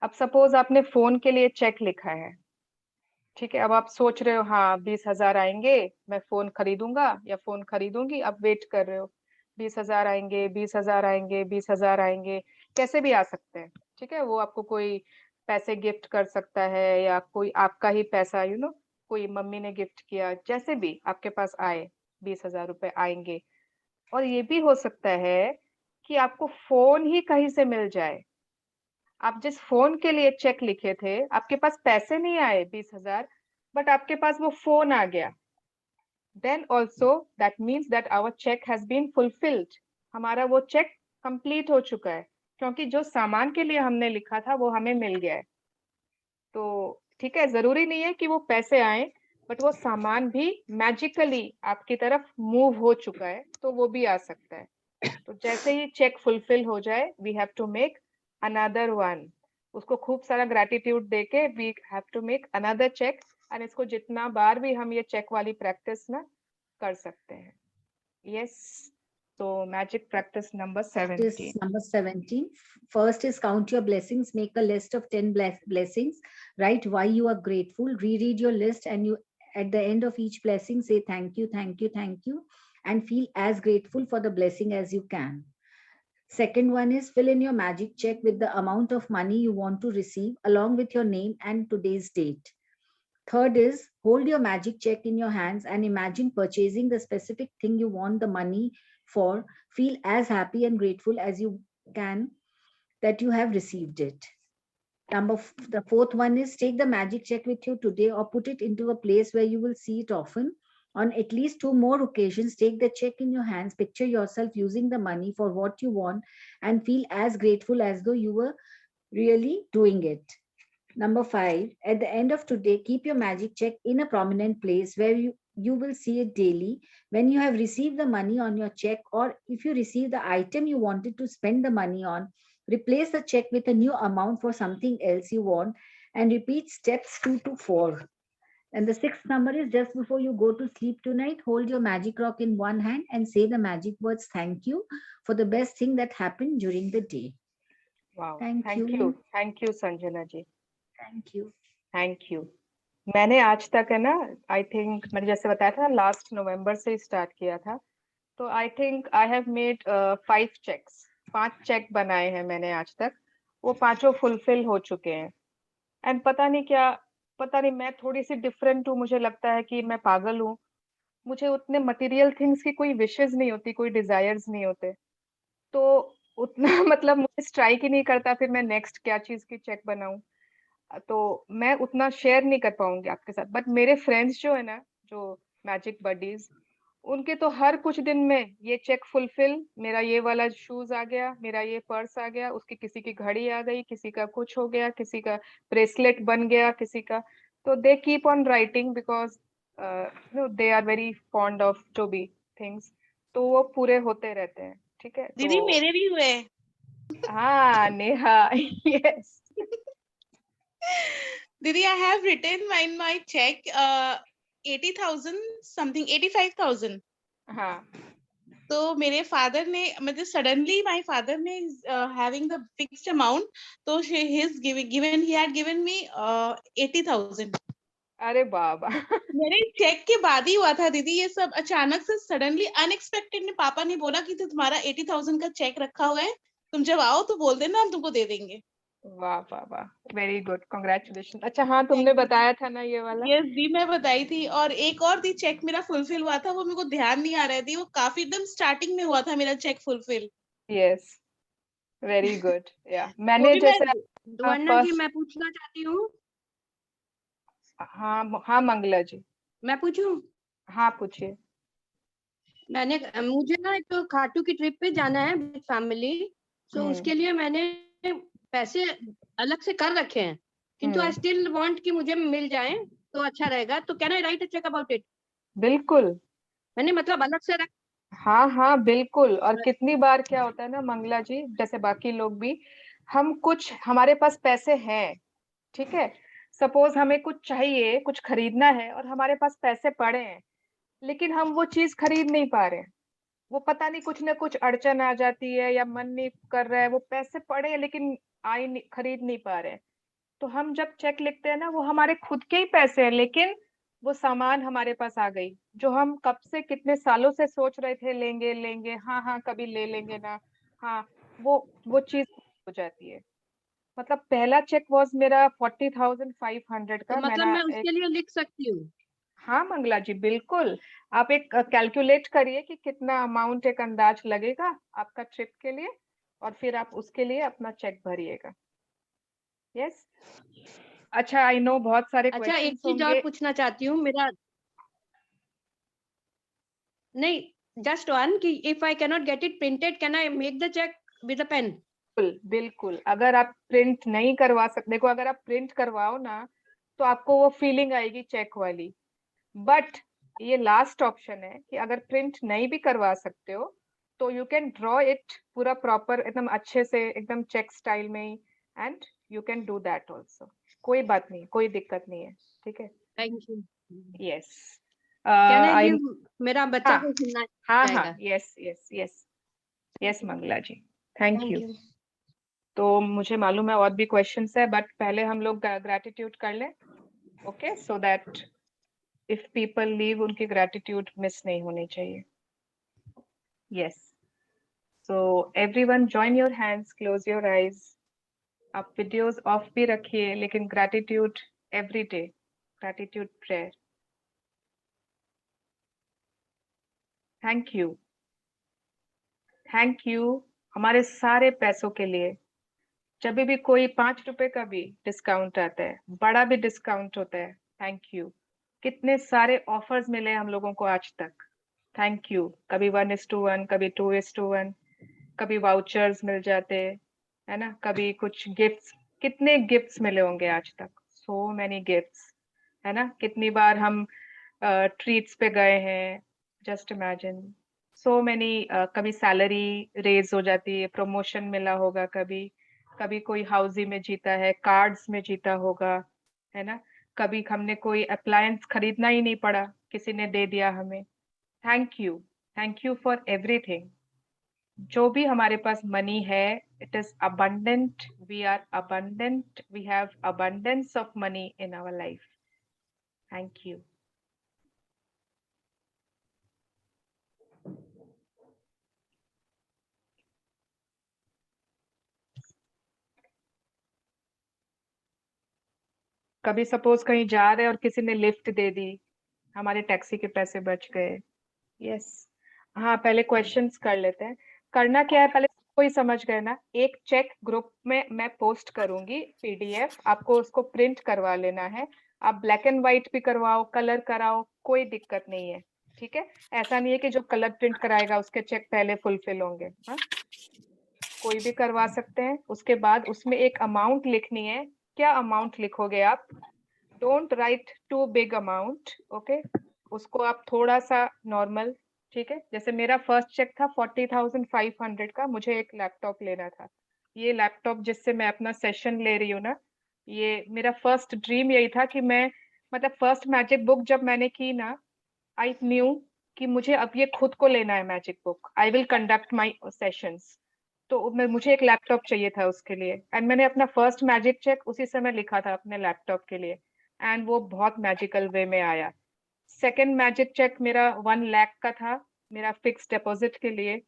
अब suppose आपने phone के लिए चेक लिखा है, ठीक है, अब आप सोच रहे हो हाँ 20,000 आएंगे, मैं फोन खरीदूंगा या फोन खरीदूंगी, अब वेट कर रहे हो 20,000 आएंगे, 20,000 आएंगे, 20,000 आएंगे, कैसे भी आ सकते हैं, ठीक है। वो आपको कोई पैसे गिफ्ट कर सकता है या कोई आपका ही पैसा कोई मम्मी ने गिफ्ट किया, जैसे भी आपके पास आए 20,000 रुपए आएंगे। और ये भी हो सकता है कि आपको फोन ही कहीं से मिल जाए। आप जिस फोन के लिए चेक लिखे थे, आपके पास पैसे नहीं आए 20,000, बट आपके पास वो फोन आ गया, then also that means that our check has been fulfilled। हमारा वो चेक कंप्लीट हो चुका है, क्योंकि जो सामान के लिए हमने लिखा था वो हमें मिल गया है। तो ठीक है, जरूरी नहीं है कि वो पैसे आए, बट वो सामान भी मैजिकली आपकी तरफ मूव हो चुका है, तो वो भी आ सकता है। तो जैसे ही चेक फुलफिल हो जाए, we have to make another one. उसको खूब सारा ग्रेटिट्यूड देके we have to make another cheque, and इसको जितना बार भी हम ये चेक वाली प्रैक्टिस ना कर सकते हैं। Yes, so magic practice number 17. Number 17. First is count your blessings. Make a list of 10 blessings. Write why you are grateful. Reread your list, and you at the end of each blessing say thank you, thank you, thank you, and feel as grateful for the blessing as you can. Second one is fill in your magic check with the amount of money you want to receive along with your name and today's date. Third is hold your magic check in your hands and imagine purchasing the specific thing you want the money for. Feel as happy and grateful as you can that you have received it. The fourth one is take the magic check with you today or put it into a place where you will see it often. On at least 2 more occasions, take the check in your hands, picture yourself using the money for what you want, and feel as grateful as though you were really doing it. Number 5, at the end of today, keep your magic check in a prominent place where you will see it daily. When you have received the money on your check, or if you receive the item you wanted to spend the money on, replace the check with a new amount for something else you want, and repeat steps 2 to 4. And the 6th number is just before you go to sleep tonight, hold your magic rock in one hand and say the magic words thank you for the best thing that happened during the day. Wow, thank you Sanjana ji, thank you. मैंने आज तक है ना, I think मैंने जैसे बताया था last नवंबर से स्टार्ट किया था, तो I think I have made 5 cheques, 5 cheque बनाए हैं मैंने आज तक, वो 5 फुलफिल हो चुके हैं। एंड पता नहीं मैं थोड़ी सी डिफरेंट हूँ, मुझे लगता है कि मैं पागल हूँ, मुझे उतने मटेरियल थिंग्स की कोई विशेस नहीं होती, कोई डिजायर्स नहीं होते, तो उतना मतलब मुझे स्ट्राइक ही नहीं करता फिर मैं नेक्स्ट क्या चीज की चेक बनाऊं, तो मैं उतना शेयर नहीं कर पाऊंगी आपके साथ। बट मेरे फ्रेंड्स जो है ना, जो मैजिक बडीज, उनके तो हर कुछ दिन में ये चेक फुलफिल, मेरा ये वाला शूज आ गया, मेरा ये पर्स आ गया, उसकी किसी की घड़ी आ गई, किसी का कुछ हो गया, किसी का ब्रेसलेट बन गया, किसी का, तो they keep on writing because they are very fond of जो भी थिंग्स, तो वो पूरे होते रहते हैं। ठीक है दीदी, तो मेरे भी हुए। हाँ Neha, yes Didi, I have written in my check 80,000 something, 85,000. हाँ, तो मेरे फादर ने मतलब सडनली माय फादर ने having the fixed amount, तो he had given me 80,000. अरे बाबा मेरे चेक के बाद ही हुआ था दीदी ये सब, अचानक से सडनली अनएक्सपेक्टेड ने पापा ने बोला कि तुम्हारा 80,000 का चेक रखा हुआ है, तुम जब आओ तो बोल देना, हम तुमको दे देंगे। वाह वाह वाह, वेरी गुड, कांग्रेचुलेशन। अच्छा हाँ, तुमने बताया था ना ये वाला। यस दी, मैं बताई थी। और एक और दी चेक मेरा फुलफिल हुआ था, वो मेरे को ध्यान नहीं आ रहा थी, वो काफी एकदम स्टार्टिंग में हुआ था मेरा cheque fulfil. Yes, very good. या मैंने जैसे मैं पूछना चाहती हूँ। हाँ हाँ मंगला जी, मैं पूछूं? हाँ पूछिए। मुझे ना एक खाटू की ट्रिप पे जाना है फैमिली, तो उसके लिए मैंने पैसे अलग से कर रखे हैं, किंतु आई स्टिल वांट कि मुझे मिल जाए तो अच्छा रहेगा, तो can I write a cheque about it? बिल्कुल, मैंने मतलब अलग से हाँ हाँ बिल्कुल। और कितनी बार क्या होता है ना मंगला जी, जैसे बाकी लोग भी, हम कुछ, हमारे पास पैसे हैं, ठीक है, सपोज हमें कुछ चाहिए, कुछ खरीदना है और हमारे पास पैसे पड़े हैं, लेकिन हम वो चीज खरीद नहीं पा रहे हैं। वो पता नहीं कुछ ना कुछ अड़चन आ जाती है या मन नहीं कर रहा है, वो पैसे पड़े हैं लेकिन खरीद नहीं पा रहे हैं। तो हम जब चेक लिखते हैं ना, वो हमारे खुद के ही पैसे हैं, लेकिन वो सामान हमारे पास आ गई, जो हम कब से कितने सालों से सोच रहे थे लेंगे लेंगे, हाँ हाँ कभी ले लेंगे ना, हाँ, वो चीज हो जाती है। मतलब पहला चेक वॉज मेरा 40,500 तो का। मतलब मैंने मैं उसके लिए लिख सकती हूँ? हाँ मंगला जी बिल्कुल, आप एक कैलकुलेट करिए कि कितना अमाउंट एक अंदाज लगेगा आपका ट्रिप के लिए, और फिर आप उसके लिए अपना चेक भरिएगा। यस, अच्छा आई नो बहुत सारे अच्छा, एक क्वेश्चंस चीज और होंगे। पूछना चाहती हूँ, मेरा नहीं, जस्ट वन कि if I can not get it printed, can I make the cheque with a pen? बिल्कुल बिल्कुल, अगर आप प्रिंट नहीं करवा सकते, देखो अगर आप प्रिंट करवाओ ना तो आपको वो फीलिंग आएगी चेक वाली, बट ये लास्ट ऑप्शन है कि अगर प्रिंट नहीं भी करवा सकते हो तो यू कैन ड्रॉ इट पूरा प्रॉपर एकदम अच्छे से, एकदम चेक स्टाइल में ही, and you can do that also. कोई बात नहीं, कोई दिक्कत नहीं है, ठीक है। Thank you. Yes, can I I, give मेरा बच्चा को सुनना हाँ जाएगा? हाँ, yes yes yes yes Mangala ji, thank you. You. तो मुझे मालूम है और भी क्वेश्चंस है, बट पहले हम लोग ग्रैटिट्यूड कर लें, okay, so that if people leave उनकी ग्रैटिट्यूड मिस नहीं होनी चाहिए। Yes, so everyone join your hands, close your eyes. आप वीडियोस ऑफ भी रखिए, लेकिन gratitude every day, gratitude prayer. Thank you, thank you हमारे सारे पैसों के लिए। जब भी कोई 5 रुपए का भी डिस्काउंट आता है, बड़ा भी डिस्काउंट होता है, थैंक यू। कितने सारे ऑफर्स मिले हम लोगों को आज तक, थैंक यू। कभी 1:1, कभी 2:1, कभी वाउचर्स मिल जाते, है ना, कभी कुछ गिफ्ट्स, कितने गिफ्ट्स मिले होंगे आज तक, सो मेनी गिफ्ट्स, है ना। कितनी बार हम ट्रीट्स पे गए हैं, जस्ट इमेजिन, सो मेनी। कभी सैलरी रेज हो जाती है, प्रमोशन मिला होगा, कभी कभी कोई हाउसी में जीता है, कार्ड्स में जीता होगा, है ना। कभी हमने कोई अप्लायंस खरीदना ही नहीं पड़ा, किसी ने दे दिया हमें। Thank you for everything. जो भी हमारे पास मनी है, it is abundant, we are abundant, we have abundance of money in our life. Thank you. कभी सपोज कहीं जा रहे और किसी ने लिफ्ट दे दी, हमारे टैक्सी के पैसे बच गए। यस, हाँ पहले क्वेश्चंस कर लेते हैं। करना क्या है, पहले कोई समझ गए ना, एक चेक ग्रुप में मैं पोस्ट करूंगी पीडीएफ, आपको उसको प्रिंट करवा लेना है। आप ब्लैक एंड व्हाइट भी करवाओ, कलर कराओ, कोई दिक्कत नहीं है, ठीक है। ऐसा नहीं है कि जो कलर प्रिंट कराएगा उसके चेक पहले फुलफिल होंगे, हाँ, कोई भी करवा सकते हैं। उसके बाद उसमें एक अमाउंट लिखनी है। क्या अमाउंट लिखोगे आप? Don't write too big amount, okay, उसको आप थोड़ा सा नॉर्मल, ठीक है। जैसे मेरा फर्स्ट चेक था 40,500 का, मुझे एक लैपटॉप लेना था। ये लैपटॉप जिससे मैं अपना सेशन ले रही हूँ ना, ये मेरा फर्स्ट ड्रीम यही था कि मैं, मतलब फर्स्ट मैजिक बुक जब मैंने की ना, आई न्यू कि मुझे अब ये खुद को लेना है magic book, I will conduct my sessions. तो मुझे एक लैपटॉप चाहिए था उसके लिए, एंड मैंने अपना फर्स्ट मैजिक चेक उसी समय लिखा था अपने लैपटॉप के लिए, एंड वो बहुत मैजिकल वे में आया। सेकंड मैजिक चेक मेरा 1 लाख का था, मेरा फिक्स डिपॉजिट के लिए,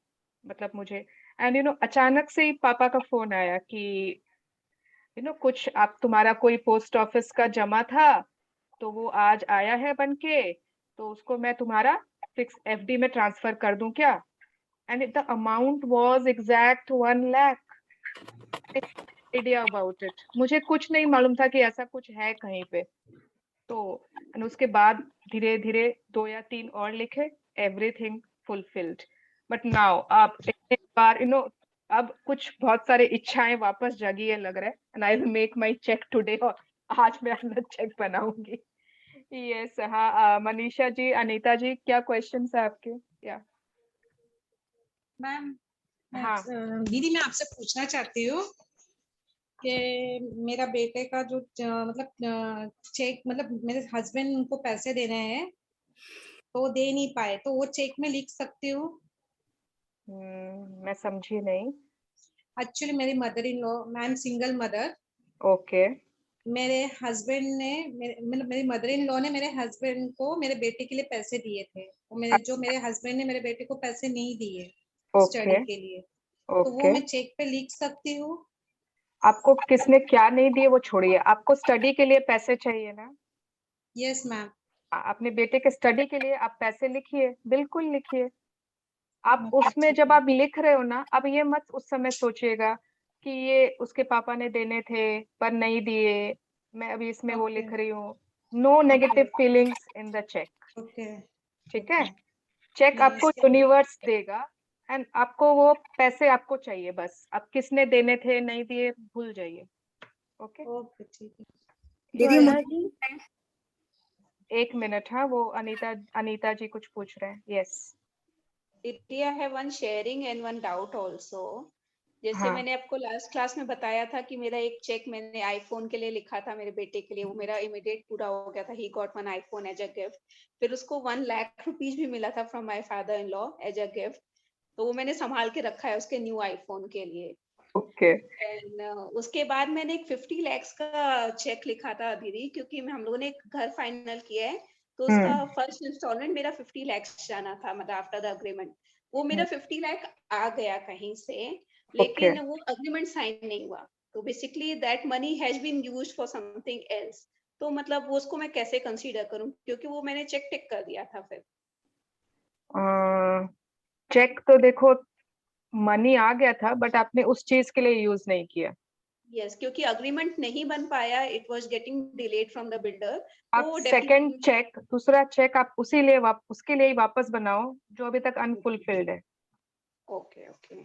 मतलब मुझे, एंड अचानक से ही पापा का फोन आया कि कुछ आप, तुम्हारा कोई पोस्ट ऑफिस का जमा था तो वो आज आया है बन के, तो उसको मैं तुम्हारा फिक्स एफडी में ट्रांसफर कर दूं क्या? And the amount was exact 1 lakh. Idea about it, मुझे कुछ नहीं मालूम था कि ऐसा कुछ है कहीं पे। तो उसके बाद धीरे धीरे 2 या 3 और लिखे, एवरीथिंग फुलफिल्ड। बट नाउ आप एक बार अब कुछ बहुत सारे इच्छाएं वापस जगी है लग रहा है, and I will make my cheque today, और आज मैं अपना चेक बनाऊंगी। यस, हाँ, मनीषा जी, अनीता जी, क्या क्वेश्चन है आपके? या मैम, हाँ दीदी मैं आपसे पूछना चाहती हूँ कि मेरा बेटे का जो मतलब चेक, मतलब मेरे हस्बैंड उनको पैसे देने हैं तो दे नहीं पाए, तो वो चेक में लिख सकती हूँ? मैं समझी नहीं। एक्चुअली मेरी mother in law, I am single mother. Okay. मेरे हस्बैंड ने मेरी मदर इन लॉ ने मेरे हस्बैंड को मेरे बेटे के लिए पैसे दिए थे, तो मेरे हस्बैंड ने मेरे बेटे को पैसे नहीं दिए स्टडी के लिए, तो वो मैं चेक पे लिख सकती हूँ? आपको किसने क्या नहीं दिए वो छोड़िए, आपको स्टडी के लिए पैसे चाहिए ना? Yes ma'am. अपने बेटे के स्टडी के लिए आप पैसे लिखिए, बिल्कुल लिखिए। आप उसमें जब आप लिख रहे हो ना, अब ये मत उस समय सोचिएगा कि ये उसके पापा ने देने थे पर नहीं दिए, मैं अभी इसमें वो लिख रही हूँ। No negative feelings in the cheque. ठीक है? चेक आपको यूनिवर्स देगा, एंड आपको वो पैसे आपको चाहिए बस। अब किसने देने थे नहीं दिए भूल जाइए। ओके ओके, ठीक है दीदी। एक मिनट, हाँ, वो अनीता जी कुछ पूछ रहे हैं। Yes Didi, I have one sharing and one doubt also. जैसे हाँ मैंने आपको लास्ट क्लास में बताया था कि मेरा एक चेक मैंने आईफोन के लिए लिखा था मेरे बेटे के लिए, वो मेरा इमीडिएट पूरा हो गया था। He got one iPhone as a gift. फिर उसको 1 लाख रुपीज भी मिला था from my father in law as a gift, तो वो मैंने संभाल के रखा है उसके न्यू आईफोन के लिए। ओके। एंड उसके बाद मैंने एक 50 lakhs का चेक लिखा था दीदी, क्योंकि हम लोगों ने एक घर फाइनल किया है, तो उसका फर्स्ट इंस्टॉलमेंट मेरा 50 lakhs जाना था, मतलब आफ्टर द अग्रीमेंट। वो मेरा 50 लाख आ गया कहीं से, लेकिन वो अग्रीमेंट साइन नहीं हुआ, तो basically that money has been used for something else. तो मतलब वो उसको मैं कैसे कंसीडर करूं, क्योंकि वो मैंने चेक टिक कर दिया था। फिर चेक तो देखो मनी आ गया था, बट आपने उस चीज के लिए यूज नहीं किया। यस, क्योंकि अग्रीमेंट नहीं बन पाया, it was getting delayed from the builder. आप सेकंड चेक, दूसरा चेक आप उसके लिए ही वापस बनाओ जो अभी तक अनफुलफिल्ड है। Okay okay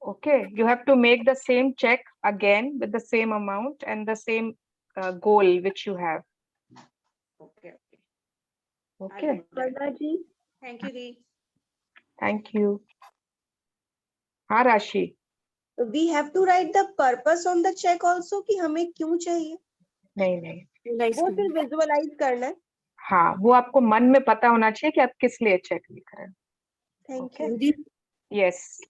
Okay, you have to make the same check again with the same amount and the same goal which you have. Okay. Okay. जी, thank you दी। Thank you. हाँ राशि। We have to write the purpose on the check also कि हमें क्यों चाहिए? नहीं, वो फिर विजुअलाइज करना है। हाँ, वो आपको मन में पता होना चाहिए कि आप किस लिए चेक लिख रहे हैं। Thank you. यस,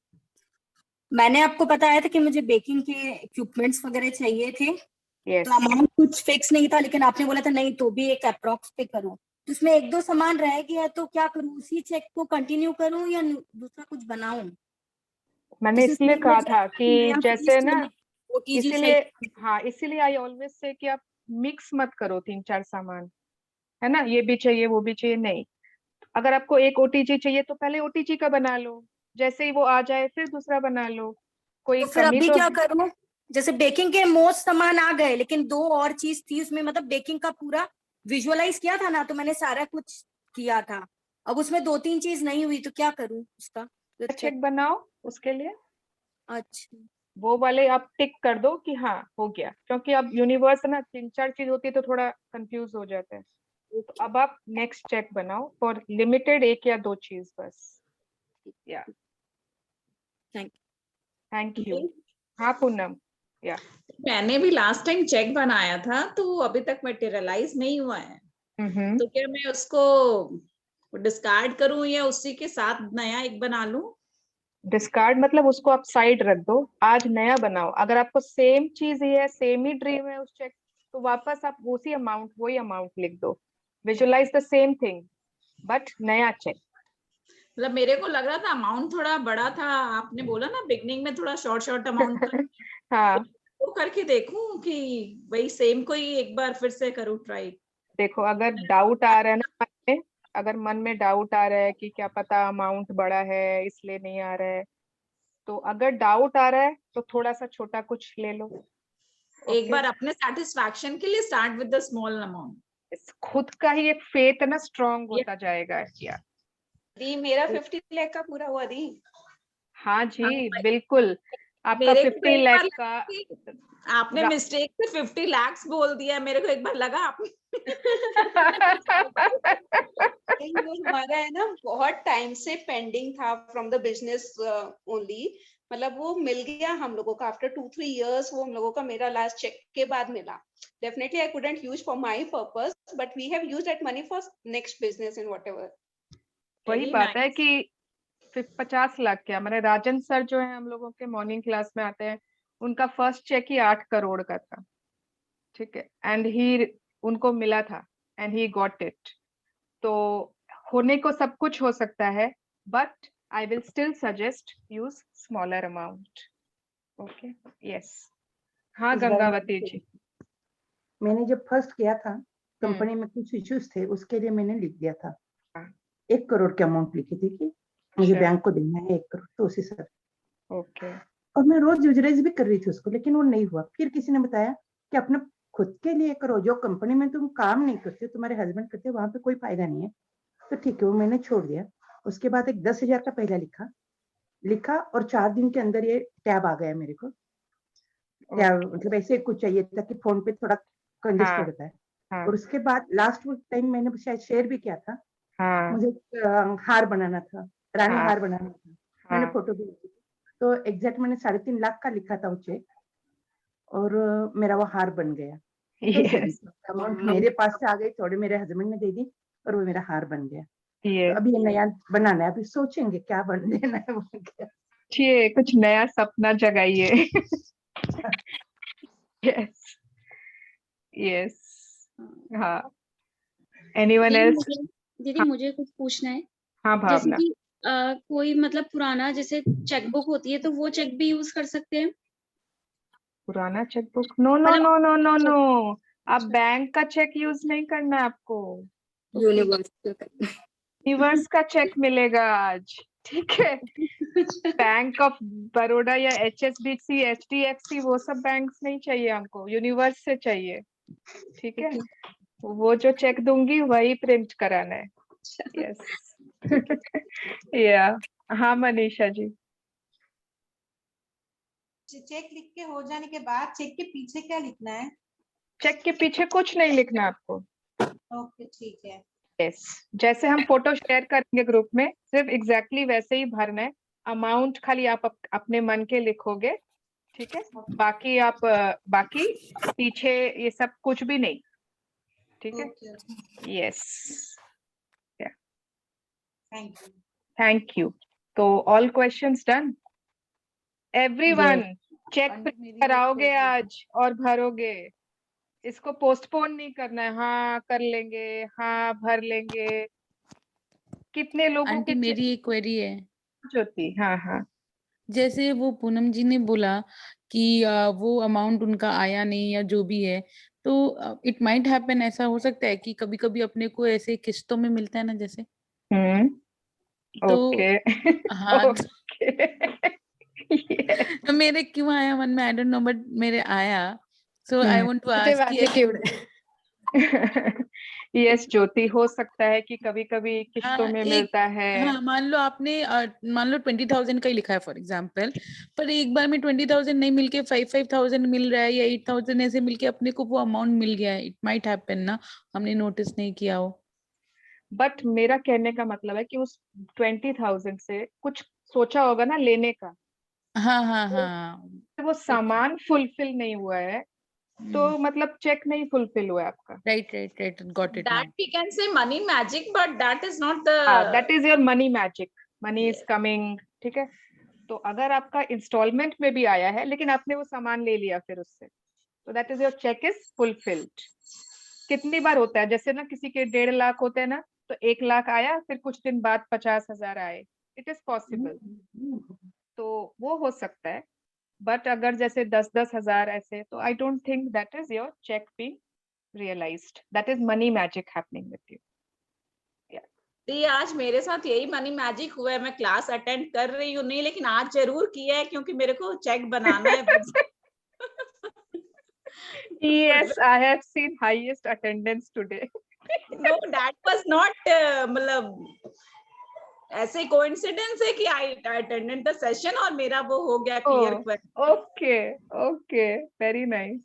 मैंने आपको बताया था कि मुझे बेकिंग के इक्विपमेंट्स वगैरह चाहिए थे। yes. तो अमाउंट कुछ फिक्स नहीं था, लेकिन आपने बोला था नहीं तो भी एक अप्रॉक्स पे करो, तो उसमें 1-2 सामान रह गया, तो क्या करूं? उसी चेक को कंटिन्यू करूं या दूसरा कुछ बनाऊं? मैंने इसलिए कहा था कि जैसे ना, इसीलिए आई ऑलवेज से कि आप मिक्स मत करो 3-4 सामान, है ना, ये भी चाहिए वो भी चाहिए। नहीं, अगर आपको एक ओटीजी चाहिए तो पहले ओटीजी का बना लो, जैसे ही वो आ जाए फिर दूसरा बना लो। कोई तो फिर कमी अभी तो क्या करूं? जैसे बेकिंग के मोस्ट सामान आ गए, लेकिन 2 और चीज थी उसमें, मतलब बेकिंग का पूरा विजुअलाइज किया था ना, तो मैंने सारा कुछ किया था। अब उसमें 2-3 चीज नहीं हुई, तो क्या करूं उसका? चेक बनाओ उसके लिए। अच्छा, वो वाले आप टिक कर दो कि हाँ हो गया, क्योंकि अब यूनिवर्स ना 3-4 चीज होती है तो थोड़ा कंफ्यूज हो जाता है। तो अब आप नेक्स्ट चेक बनाओ फॉर लिमिटेड 1 या 2 चीज बस। या थैंक यू। हाँ पूनम। या मैंने भी लास्ट टाइम चेक बनाया था, तो अभी तक मटेरियलाइज नहीं हुआ है। तो क्या मैं उसको डिस्कार्ड करूं या उसी के साथ नया एक बना लूं? डिस्कार्ड मतलब उसको आप साइड रख दो, आज नया बनाओ। अगर आपको सेम चीज ही है, सेम ही ड्रीम है उस चेक, तो वापस आप वही अमाउंट लिख दो। Visualise the same thing but नया चेक। मतलब मेरे को लग रहा था अमाउंट थोड़ा बड़ा था, आपने बोला ना बिगनिंग में थोड़ा शॉर्ट अमाउंट था। हाँ, तो करके देखूं कि वही सेम को ही एक बार फिर से करूं ट्राई। देखो अगर डाउट आ रहा है ना मन में, अगर मन में डाउट आ रहा है कि क्या पता अमाउंट बड़ा है इसलिए नहीं आ रहा है, तो अगर डाउट आ रहा है तो थोड़ा सा छोटा कुछ ले लो। एक बार अपने सेटिस्फैक्शन के लिए start with the small amount. खुद का ही एक फेथ ना स्ट्रॉन्ग होता जाएगा यार। दी मेरा 50 लाख का पूरा हुआ दी। हाँ जी बिल्कुल। आपका 50 लाख का आपने मिस्टेक से 50 लाख बोल दिया, मेरे को एक बार लगा आपने वो हमारा है ना बहुत टाइम से पेंडिंग था फ्रॉम द बिजनेस ओनली, मतलब वो मिल गया हम लोगों का आफ्टर 2-3 इयर्स, वो हम लोगों का मेरा लास्ट चेक के बाद मिला। Definitely I couldn't use for my purpose, but we have used that money for next business in whatever. वही बात है कि 50 लाख क्या, मैंने राजन सर जो है हम लोगों के मॉर्निंग क्लास में आते हैं, उनका फर्स्ट चेक ही 8 करोड़ का था, ठीक है, एंड ही उनको मिला था एंड ही गॉट इट। तो होने को सब कुछ हो सकता है, but I will still suggest use smaller amount. Okay, yes. हाँ गंगावती जी, मैंने जब फर्स्ट किया था कंपनी में कुछ इश्यूज थे, उसके लिए मैंने लिख दिया था 1 करोड़ की अमाउंट लिखी थी कि मुझे बैंक को देना है 1 करोड़, तो उसी सर। ओके। और मैं रोज यूजराइज भी कर रही थी उसको, लेकिन वो नहीं हुआ। फिर किसी ने बताया कि अपने खुद के लिए करो, जो कंपनी में तुम काम नहीं करते, तुम्हारे हस्बैंड करते, वहां पे कोई फायदा नहीं है। तो ठीक है, वो मैंने छोड़ दिया। उसके बाद एक 10,000 का पहला लिखा और 4 दिन के अंदर ये टैब आ गया मेरे को। टैब मतलब ऐसे कुछ चाहिए था कि फोन पे थोड़ा कंजेस्टेड होता है। और उसके बाद लास्ट टाइम मैंने शायद शेयर भी किया था, मुझे हार बनाना था, रानी हार बनाना था, मैंने फोटो भी देखी। तो एग्जैक्ट मैंने 3.5 लाख का लिखा था वो चेक, और मेरा वो हार बन गया। अमाउंट मेरे पास से आ गई, थोड़े मेरे हस्बैंड ने दे दी और वो मेरा हार बन गया। तो अभी ये नया बनाना है, अभी सोचेंगे क्या बन देना है। वो ये कुछ नया सपना जगाइए। Yes yes. हाँ, एनीवन एल्स? दीदी मुझे कुछ पूछना है। हाँ भावना। जैसे कि कोई मतलब पुराना जैसे चेकबुक होती है, तो वो चेक भी यूज कर सकते हैं? पुराना chequebook? No no no no no no, आप बैंक का चेक यूज नहीं करना है आपको, यूनिवर्स का चेक मिलेगा आज, ठीक है। बैंक ऑफ बड़ौदा या HSBC, HDFC वो सब बैंक्स नहीं चाहिए हमको, यूनिवर्स से चाहिए, ठीक है। वो जो चेक दूंगी वही प्रिंट कराना है। यस। या हाँ मनीषा जी। चेक लिख के हो जाने के बाद चेक के पीछे क्या लिखना है? चेक के पीछे कुछ नहीं लिखना आपको। ओके ठीक है। यस, जैसे हम फोटो शेयर करेंगे ग्रुप में, सिर्फ एग्जैक्टली वैसे ही भरना है। अमाउंट खाली आप अपने मन के लिखोगे, ठीक है। बाकी आप बाकी पीछे ये सब कुछ भी नहीं, ठीक है। Yes, thank you. तो all questions done? Everyone check कराओगे आज और भरोगे, इसको पोस्टपोन नहीं करना है। हाँ कर लेंगे, हाँ भर लेंगे। कितने लोगों आंटी के मेरी एक क्वेरी है। ज्योति, हाँ हाँ। जैसे वो पूनम जी ने बोला कि वो अमाउंट उनका आया नहीं या जो भी है, तो इट माइट हैपन, ऐसा हो सकता है कि कभी कभी अपने को ऐसे किस्तों में मिलता है ना जैसे। तो ओके हाँ ओके। तो मेरे क्यों आया मन में, आई डोंट नो, बट मेरे आया, so I want to ask. Yes Jyoti, हो सकता है कि कभी कभी किस्तों में मिलता है। हाँ, मान लो आपने मान लो 20,000 का ही लिखा है फॉर एग्जांपल, पर एक बार में 20,000 नहीं मिलके 5,000 मिल रहा है या 8,000 ऐसे मिलके अपने को वो अमाउंट मिल गया है। इट माइट हैपन ना, हमने नोटिस नहीं किया हो। बट मेरा कहने का मतलब है कि उस 20,000 से कुछ सोचा होगा ना लेने का। हाँ हाँ हाँ, तो वो सामान फुलफिल नहीं हुआ है, तो मतलब चेक नहीं फुलफिल हुआ है आपका। Right right right, got it. That we can say money magic, but that is not the. that is your money magic, money is coming, ठीक है। तो अगर आपका इंस्टॉलमेंट में भी आया है लेकिन आपने वो सामान ले लिया फिर उससे, तो that is your cheque is fulfilled. कितनी बार होता है, जैसे ना किसी के 1.5 लाख होते हैं ना, तो 1 लाख आया, फिर कुछ दिन बाद 50,000 आए, इट इज पॉसिबल। तो वो हो सकता है, बट अगर जैसे 10-10 हजार ऐसे, तो I don't think that is your cheque being realised, that is money magic happening with you. आज मेरे साथ यही मनी मैजिक हुआ है। मैं क्लास अटेंड कर रही हूँ नहीं, लेकिन आज जरूर किया है क्योंकि मेरे को चेक बनाना है। Yes, I have seen highest attendance today. No, that was not मतलब ऐसे कोइंसिडेंस है कि आई अटेंडेड द सेशन और मेरा वो हो गया clear. Okay okay, very nice.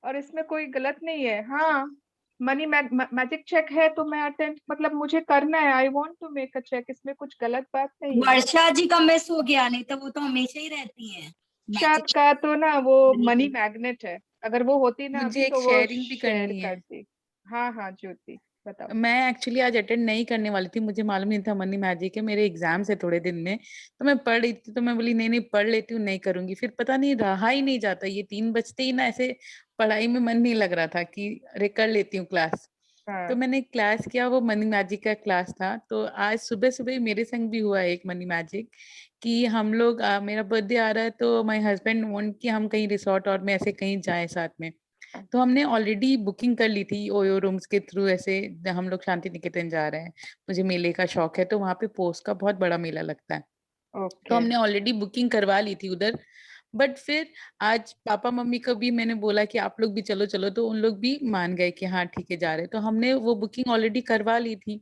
और इसमें कोई गलत नहीं है। हाँ, मनी मैजिक चेक है तो मैं अटेंड, मतलब मुझे करना है, I want to make a cheque, इसमें कुछ गलत बात नहीं है। वर्षा जी का मिस हो गया, नहीं तो वो तो हमेशा ही रहती है। शायद का तो ना वो मनी मैग्नेट है, अगर वो होती ना मुझे अभी एक तो वो शेयरिंग भी शेयर करनी है। करती। हाँ हाँ ज्योति बताओ। मैं एक्चुअली आज अटेंड नहीं करने वाली थी, मुझे मालूम नहीं था मनी मैजिक है, मेरे एग्जाम्स है थोड़े दिन में, तो मैं पढ़ रही थी, तो मैं बोली नहीं नहीं पढ़ लेती हूँ, नहीं करूंगी। फिर पता नहीं रहा ही नहीं जाता, ये 3 बजते ही ना ऐसे पढ़ाई में मन नहीं लग रहा था कि अरे कर लेती हूँ क्लास। तो मैंने क्लास किया, वो मनी मैजिक का क्लास था। तो आज सुबह सुबह मेरे संग भी हुआ एक मनी मैजिक कि हम लोग मेरा बर्थडे आ रहा है, तो माय हस्बैंड वांट कि हम कहीं रिसोर्ट और में ऐसे कहीं जाएं साथ में। तो हमने ऑलरेडी बुकिंग कर ली थी ओयो रूम्स के थ्रू, ऐसे हम लोग शांति निकेतन जा रहे हैं, मुझे मेले का शौक है, तो वहाँ पे पोस्ट का बहुत बड़ा मेला लगता है। तो हमने ऑलरेडी बुकिंग करवा ली थी उधर। बट फिर आज पापा मम्मी को भी मैंने बोला कि आप लोग भी चलो चलो, तो उन लोग भी मान गए कि हाँ ठीक है जा रहे हैं। तो हमने वो बुकिंग ऑलरेडी करवा ली थी।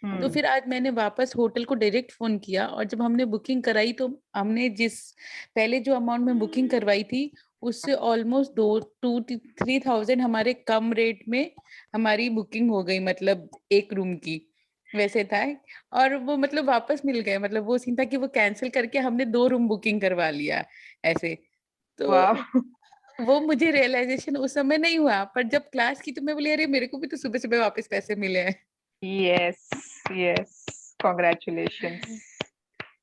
तो फिर आज मैंने वापस होटल को डायरेक्ट फोन किया, और जब हमने बुकिंग कराई तो हमने जिस पहले जो अमाउंट में बुकिंग करवाई थी उससे ऑलमोस्ट 2-3,000 हमारे कम रेट में हमारी बुकिंग हो गई, मतलब एक रूम की वैसे था। और वो मतलब वापस मिल गए, मतलब वो सीन था कि वो कैंसिल करके हमने 2 रूम बुकिंग करवा लिया ऐसे। तो वो मुझे रियलाइजेशन उस समय नहीं हुआ, पर जब क्लास की तो मैं बोली अरे मेरे को भी तो सुबह सुबह वापस पैसे मिले हैं। Yes yes, congratulations.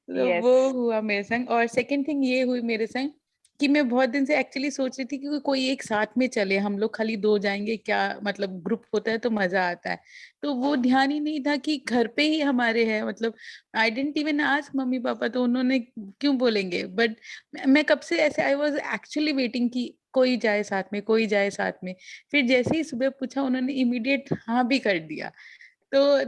तो वो हुआ मेरे संग। और सेकंड थिंग ये हुई मेरे संग कि मैं बहुत दिन से एक्चुअली सोच रही थी कि कोई एक साथ में चले, हम लोग खाली 2 जाएंगे क्या, मतलब ग्रुप होता है तो मजा आता है। तो वो ध्यान ही नहीं था कि घर पे ही हमारे है, मतलब I didn't even ask mummy papa, तो उन्होंने क्यों बोलेंगे। बट मैं कब से ऐसे आई वाज एक्चुअली वेटिंग कि कोई जाए साथ में, कोई जाए साथ में। फिर जैसे ही सुबह पूछा उन्होंने इमीडिएट हाँ भी कर दिया। तो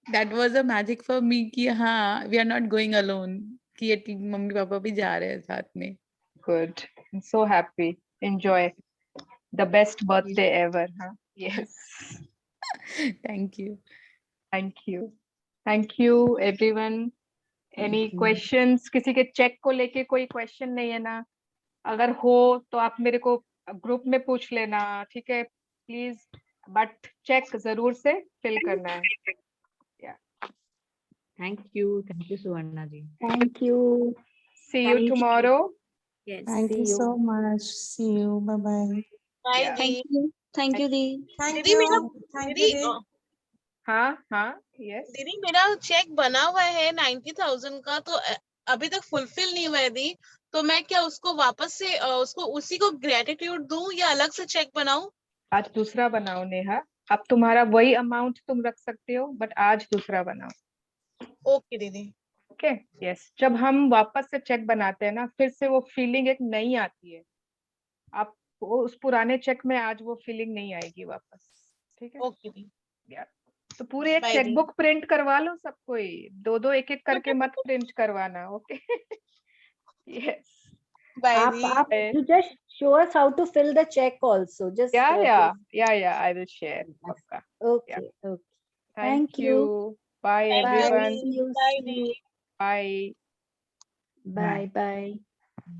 that was a magic for me कि हाँ we are not going alone, कि मम्मी पापा भी जा रहे हैं साथ में। Good. I'm so happy. Enjoy. The best birthday ever, huh? Yes. Thank you. Thank you. Thank you everyone. Any questions? किसी के चेक को लेके कोई क्वेश्चन नहीं है ना? अगर हो तो आप मेरे को ग्रुप में पूछ लेना, ठीक है प्लीज, बट चेक जरूर से फिल करना है। Thank you Suvarna ji. Thank you. See you tomorrow. Yes. Thank you so much. See you. Bye bye. By the. Thank you दी। दीदी मेरा दीदी हाँ हाँ यस दीदी मेरा चेक बना हुआ है 90,000 का, तो अभी तक फुलफिल नहीं हुआ है दी, तो मैं क्या उसको वापस से उसको उसी को ग्रेटिट्यूड दूं या अलग से चेक बनाऊं? आज दूसरा बनाओ नेहा, अब तुम्हारा वही अमाउंट तुम रख सकते हो, बट आज दूसरा बनाओ। ओके दीदी। ओके यस, जब हम वापस से चेक बनाते हैं ना, फिर से वो फीलिंग एक नई आती है। आप उस पुराने चेक में आज वो फीलिंग नहीं आएगी वापस, ठीक है? ओके दी। तो पूरे एक चेकबुक प्रिंट करवा लो सब कोई, 2-2 एक करके मत प्रिंट करवाना, ओके? यस आप you just show us how to fill the check also. Just yeah, I will share. Okay, okay. Thank you. Bye everyone. Bye. Bye. Bye. Bye.